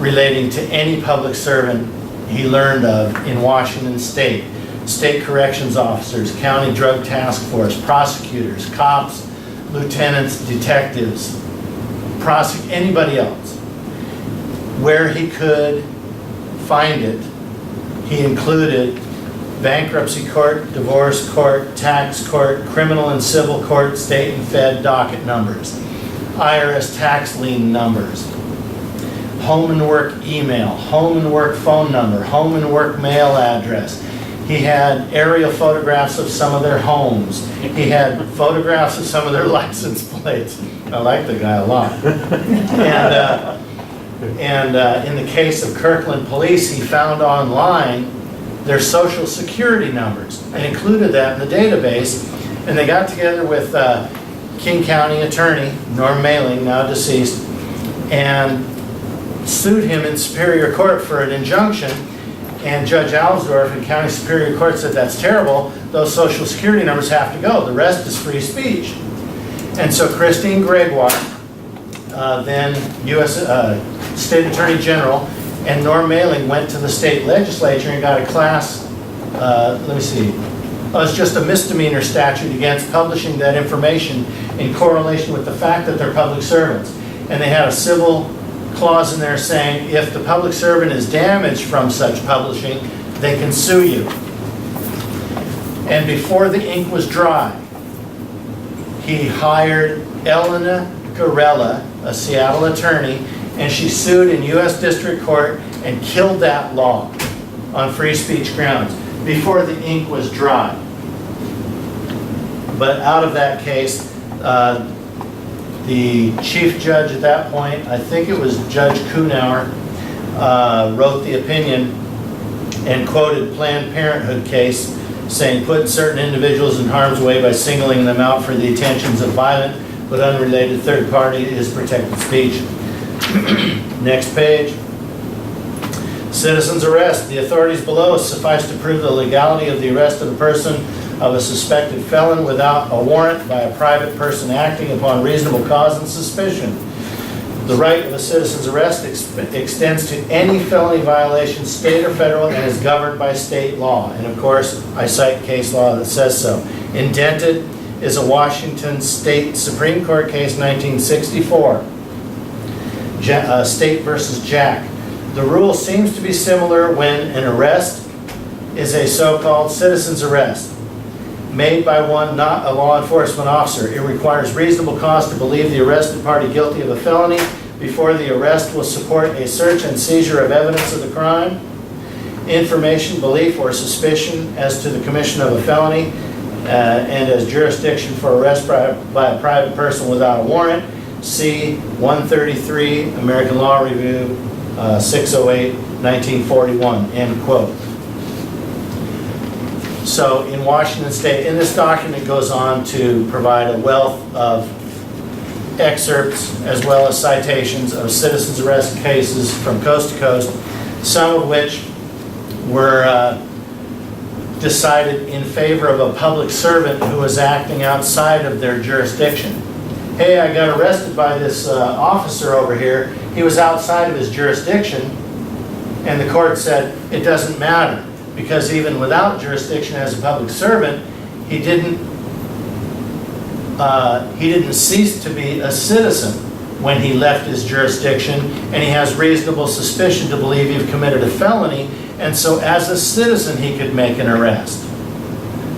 relating to any public servant he learned of in Washington State. State corrections officers, county drug task force, prosecutors, cops, lieutenants, detectives. prosecute anybody else. Where he could find it, he included bankruptcy court, divorce court, tax court, criminal and civil court, state and fed docket numbers, IRS tax lien numbers, home and work email, home and work phone number, home and work mail address. He had aerial photographs of some of their homes. He had photographs of some of their license plates. I like the guy a lot. And in the case of Kirkland Police, he found online their social security numbers and included that in the database. And they got together with King County Attorney Norm Mailing, now deceased, and sued him in Superior Court for an injunction. And Judge Alsdorf in County Superior Court said, that's terrible, those social security numbers have to go, the rest is free speech. And so Christine Gregoire, then U.S. State Attorney General, and Norm Mailing went to the state legislature and got a class, it's just a misdemeanor statute against publishing that information in correlation with the fact that they're public servants. And they had a civil clause in there saying if the public servant is damaged from such publishing, they can sue you. And before the ink was dry, he hired Elena Garella, a Seattle attorney, and she sued in U.S. District Court and killed that law on free speech grounds before the ink was dry. But out of that case, the chief judge at that point, I think it was Judge Kuhnauer, wrote the opinion and quoted Planned Parenthood case saying put certain individuals in harm's way by singling them out for the attentions of violent but unrelated third party is protected speech. Next page. Citizens arrest. The authorities below suffice to prove the legality of the arrest of a person of a suspected felon without a warrant by a private person acting upon reasonable cause and suspicion. The right of a citizen's arrest extends to any felony violation, state or federal, and is governed by state law. And of course, I cite case law that says so. Indented is a Washington State Supreme Court case, 1964, State versus Jack. The rule seems to be similar when an arrest is a so-called citizen's arrest made by one not a law enforcement officer. It requires reasonable cause to believe the arrested party guilty of a felony before the arrest will support a search and seizure of evidence of the crime, information, belief, or suspicion as to the commission of a felony, and as jurisdiction for arrest by a private person without a warrant. See 133, American Law Review, 608, 1941, end quote. So in Washington State, and this document goes on to provide a wealth of excerpts as well as citations of citizens arrest cases from coast to coast, some of which were decided in favor of a public servant who was acting outside of their jurisdiction. Hey, I got arrested by this officer over here. He was outside of his jurisdiction, and the court said it doesn't matter, because even without jurisdiction as a public servant, he didn't cease to be a citizen when he left his jurisdiction, and he has reasonable suspicion to believe you've committed a felony, and so as a citizen he could make an arrest.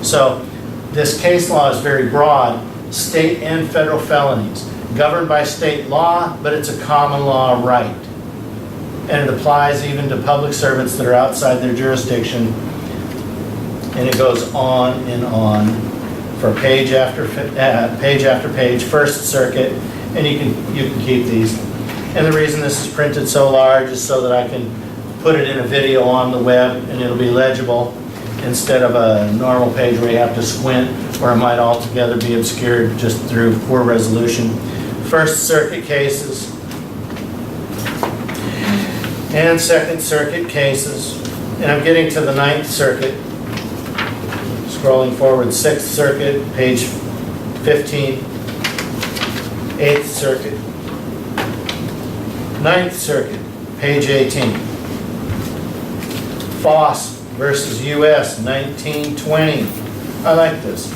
So this case law is very broad, state and federal felonies, governed by state law, but it's a common law right. And it applies even to public servants that are outside their jurisdiction. And it goes on and on for page after page, First Circuit, and you can keep these. And the reason this is printed so large is so that I can put it in a video on the web and it'll be legible instead of a normal page where you have to squint, or it might altogether be obscured just through poor resolution. First Circuit cases and Second Circuit cases, and I'm getting to the Ninth Circuit. Scrolling forward, Sixth Circuit, page 15, Eighth Circuit, Ninth Circuit, page 18, Foss versus U.S., 1920. I like this.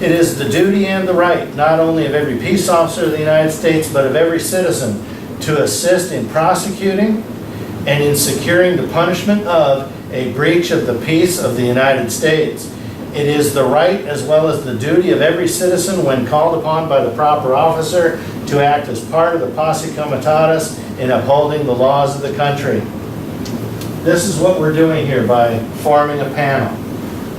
It is the duty and the right, not only of every peace officer of the United States, but of every citizen, to assist in prosecuting and in securing the punishment of a breach of the peace of the United States. It is the right as well as the duty of every citizen, when called upon by the proper officer, to act as part of the posse comitatus in upholding the laws of the country. This is what we're doing here by forming a panel.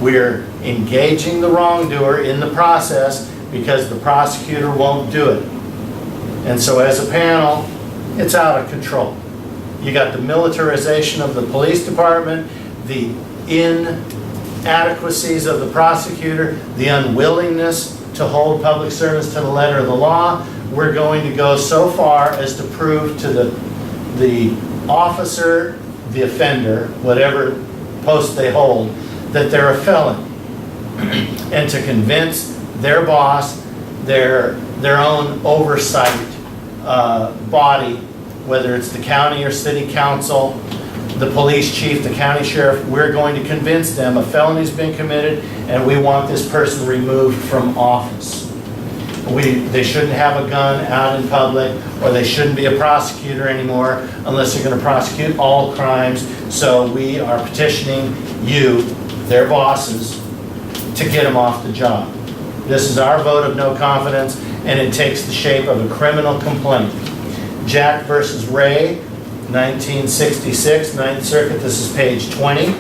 We're engaging the wrongdoer in the process because the prosecutor won't do it. And so as a panel, it's out of control. You got the militarization of the police department, the inadequacies of the prosecutor, the unwillingness to hold public servants to the letter of the law. We're going to go so far as to prove to the officer, the offender, whatever post they hold, that they're a felon. And to convince their boss, their own oversight body, whether it's the county or city council, the police chief, the county sheriff, we're going to convince them a felony's been committed and we want this person removed from office. They shouldn't have a gun out in public, or they shouldn't be a prosecutor anymore unless they're going to prosecute all crimes. So we are petitioning you, their bosses, to get them off the job. This is our vote of no confidence, and it takes the shape of a criminal complaint. Jack versus Ray, 1966, 9th Circuit, this is page 20.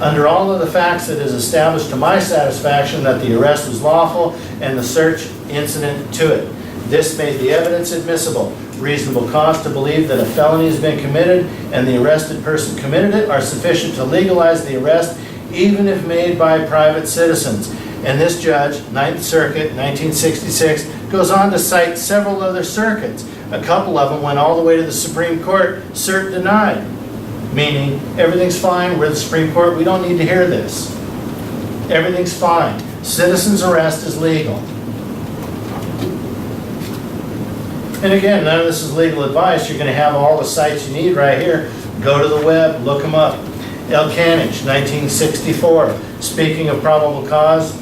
Under all of the facts, it is established to my satisfaction that the arrest was lawful and the search incident to it. This made the evidence admissible. Reasonable cause to believe that a felony has been committed and the arrested person committed it are sufficient to legalize the arrest, even if made by private citizens. And this judge, 9th Circuit, 1966, goes on to cite several other circuits. A couple of them went all the way to the Supreme Court, cert denied. Meaning, everything's fine, we're the Supreme Court, we don't need to hear this. Everything's fine. Citizen's arrest is legal. And again, none of this is legal advice. You're going to have all the sites you need right here. Go to the web, look them up. Elkanich, 1964. Speaking of probable cause,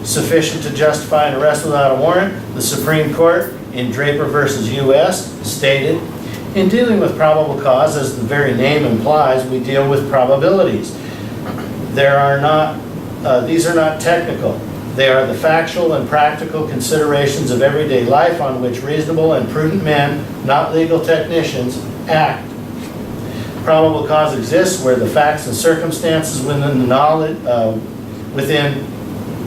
sufficient to justify an arrest without a warrant, the Supreme Court in Draper versus U.S. stated, in dealing with probable cause, as the very name implies, we deal with probabilities. These are not technical. They are the factual and practical considerations of everyday life on which reasonable and prudent men, not legal technicians, act. Probable cause exists where the facts and circumstances within the knowledge, within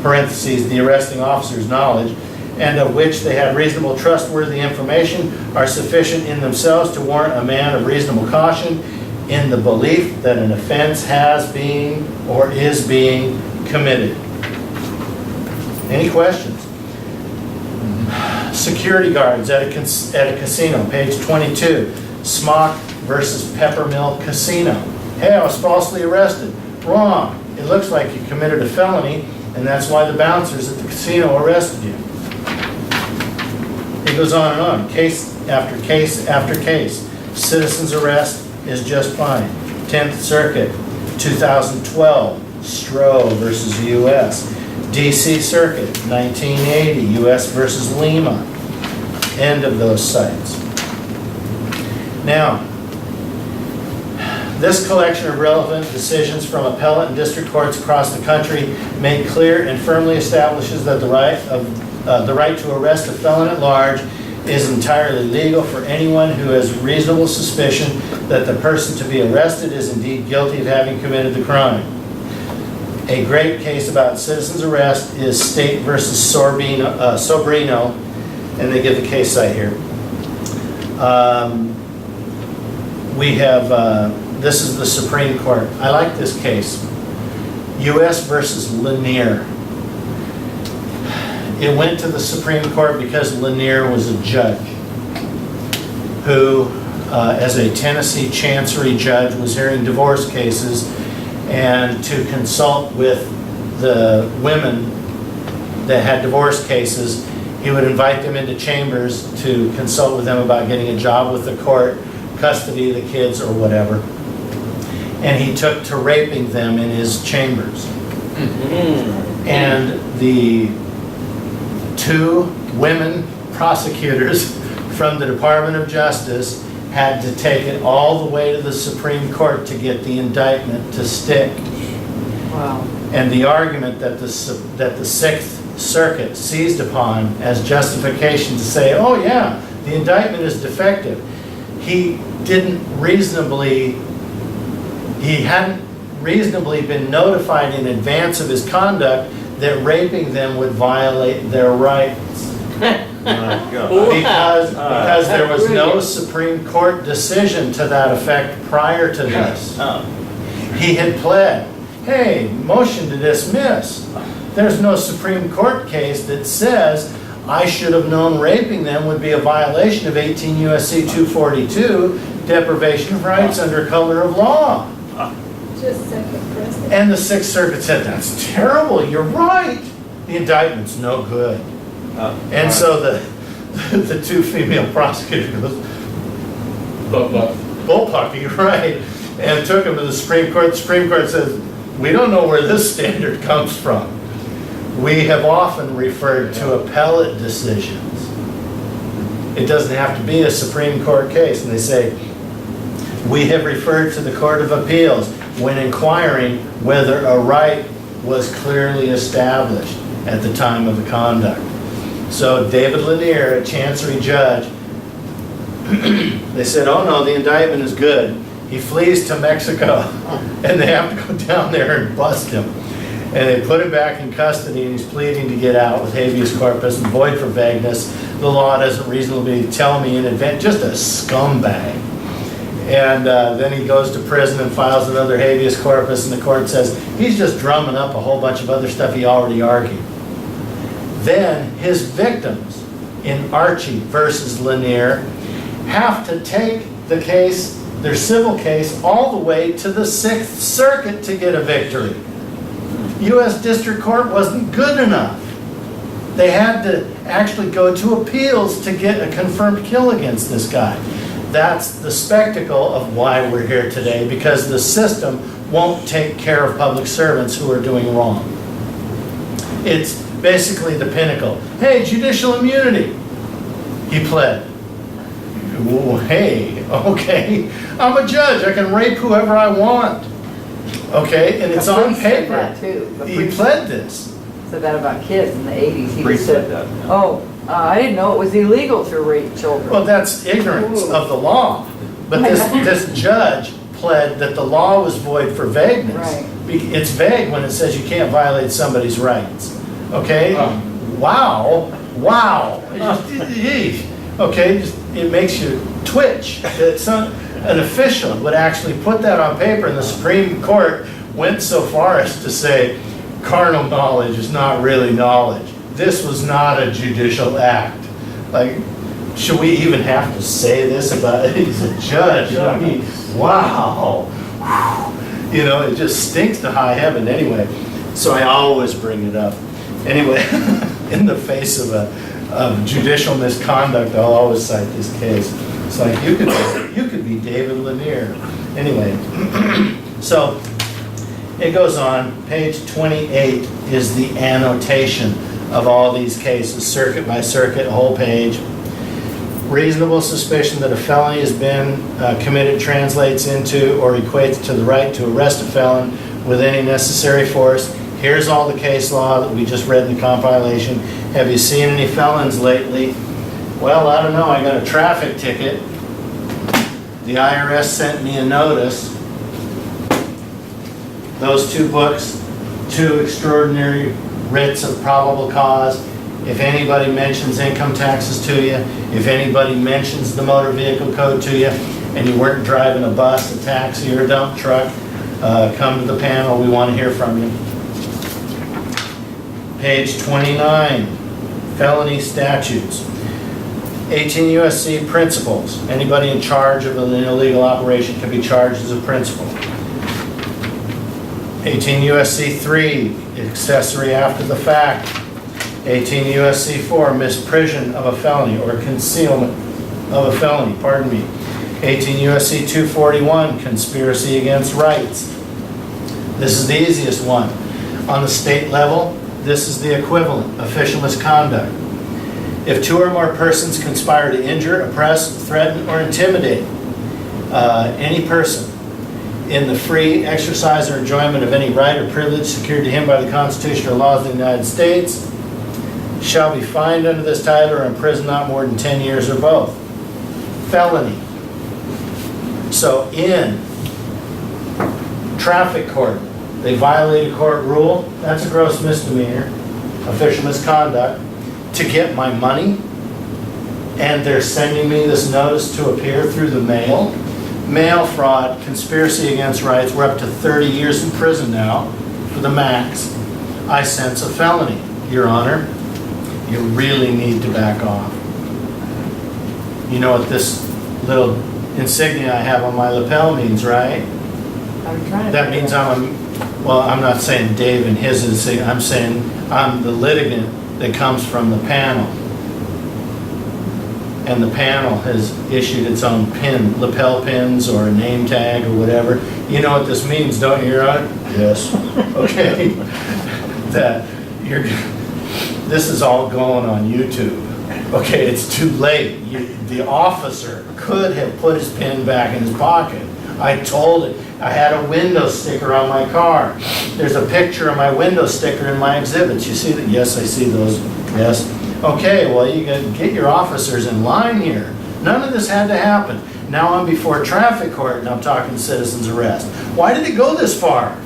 parentheses, the arresting officer's knowledge, and of which they have reasonable trustworthy information, are sufficient in themselves to warrant a man of reasonable caution in the belief that an offense has been or is being committed. Any questions? Security guards at a casino, page 22. Smock versus Peppermill Casino. Hey, I was falsely arrested. Wrong. It looks like you committed a felony, and that's why the bouncers at the casino arrested you. It goes on and on, case after case after case. Citizen's arrest is just fine. 10th Circuit, 2012, Stroh versus U.S. DC Circuit, 1980, U.S. versus Lima. End of those sites. Now, this collection of relevant decisions from appellate and district courts across the country make clear and firmly establishes that the right to arrest a felon at large is entirely legal for anyone who has reasonable suspicion that the person to be arrested is indeed guilty of having committed the crime. A great case about citizen's arrest is State versus Sobrino, and they give the case site here. This is the Supreme Court. I like this case. U.S. versus Lanier. It went to the Supreme Court because Lanier was a judge who, as a Tennessee Chancery judge, was hearing divorce cases, and to consult with the women that had divorce cases, he would invite them into chambers to consult with them about getting a job with the court, custody of the kids, or whatever. And he took to raping them in his chambers. And the 2 women prosecutors from the Department of Justice had to take it all the way to the Supreme Court to get the indictment to stick. Wow. And the argument that the Sixth Circuit seized upon as justification to say, oh yeah, the indictment is defective. He hadn't reasonably been notified in advance of his conduct that raping them would violate their rights. Because there was no Supreme Court decision to that effect prior to this. He had pled, hey, motion to dismiss. There's no Supreme Court case that says I should have known raping them would be a violation of 18 U.S.C. 242, deprivation of rights under color of law. Just second precedent. And the Sixth Circuit said, that's terrible, you're right. The indictment's no good. And so the 2 female prosecutors goes, bullpucky, right? And took him to the Supreme Court. The Supreme Court says, we don't know where this standard comes from. We have often referred to appellate decisions. It doesn't have to be a Supreme Court case. And they say, we have referred to the Court of Appeals when inquiring whether a right was clearly established at the time of the conduct. So David Lanier, a Chancery judge, they said, oh no, the indictment is good. He flees to Mexico, and they have to go down there and bust him. And they put him back in custody, and he's pleading to get out with habeas corpus and void for vagueness. The law doesn't reasonably tell me in advance, just a scumbag. And then he goes to prison and files another habeas corpus, and the court says, he's just drumming up a whole bunch of other stuff he already argued. Then his victims in Archie versus Lanier have to take the case, their civil case, all the way to the Sixth Circuit to get a victory. U.S. District Court wasn't good enough. They had to actually go to appeals to get a confirmed kill against this guy. That's the spectacle of why we're here today, because the system won't take care of public servants who are doing wrong. It's basically the pinnacle. Hey, judicial immunity. He pled. Well, hey, okay, I'm a judge. I can rape whoever I want. Okay, and it's on paper. That too. He pled this. Said that about kids in the 80s. He Priest just said, said that, yeah. oh, I didn't know it was illegal to rape children. Well, that's ignorance of the law. But this judge pled that the law was void for vagueness. Right. It's vague when it says you can't violate somebody's rights. Okay? Wow. Okay, it makes you twitch. An official would actually put that on paper, and the Supreme Court went so far as to say carnal knowledge is not really knowledge. This was not a judicial act. Like, should we even have to say this about it? He's a judge. I mean, wow. You know, it just stinks to high heaven anyway. So I always bring it up. Anyway, in the face of judicial misconduct, I'll always cite this case. It's like, you could be David Lanier. Anyway, so it goes on. Page 28 is the annotation of all these cases, circuit by circuit, whole page. Reasonable suspicion that a felony has been committed translates into or equates to the right to arrest a felon with any necessary force. Here's all the case law that we just read in the compilation. Have you seen any felons lately? Well, I don't know. I got a traffic ticket. The IRS sent me a notice. Those 2 books, 2 extraordinary writs of probable cause. If anybody mentions income taxes to you, if anybody mentions the motor vehicle code to you, and you weren't driving a bus, a taxi, or a dump truck, come to the panel. We want to hear from you. Page 29, felony statutes. 18 U.S.C. principles. Anybody in charge of an illegal operation can be charged as a principal. 18 U.S.C. 3, accessory after the fact. 18 U.S.C. 4, misprision of a felony or concealment of a felony, pardon me. 18 U.S.C. 241, conspiracy against rights. This is the easiest one. On the state level, this is the equivalent, official misconduct. If two or more persons conspire to injure, oppress, threaten, or intimidate any person in the free exercise or enjoyment of any right or privilege secured to him by the Constitution or laws of the United States, shall be fined under this title or imprisoned not more than 10 years or both. Felony. So in traffic court, they violate a court rule, that's a gross misdemeanor, official misconduct, to get my money, and they're sending me this notice to appear through the mail. Mail fraud, conspiracy against rights, we're up to 30 years in prison now for the max. I sense a felony, Your Honor. You really need to back off. You know what this little insignia I have on my lapel means, right? I'm trying to. That means well, I'm not saying Dave and his insignia, I'm saying I'm the litigant that comes from the panel. And the panel has issued its own pin, lapel pins or a name tag or whatever. You know what this means, don't you, Your Honor? Yes. Okay. That this is all going on YouTube. Okay, it's too late. The officer could have put his pin back in his pocket. I told it. I had a window sticker on my car. There's a picture of my window sticker in my exhibits. You see that? Yes, I see those. Yes. Okay, well, you get your officers in line here. None of this had to happen. Now I'm before traffic court and I'm talking citizens arrest. Why did it go this far?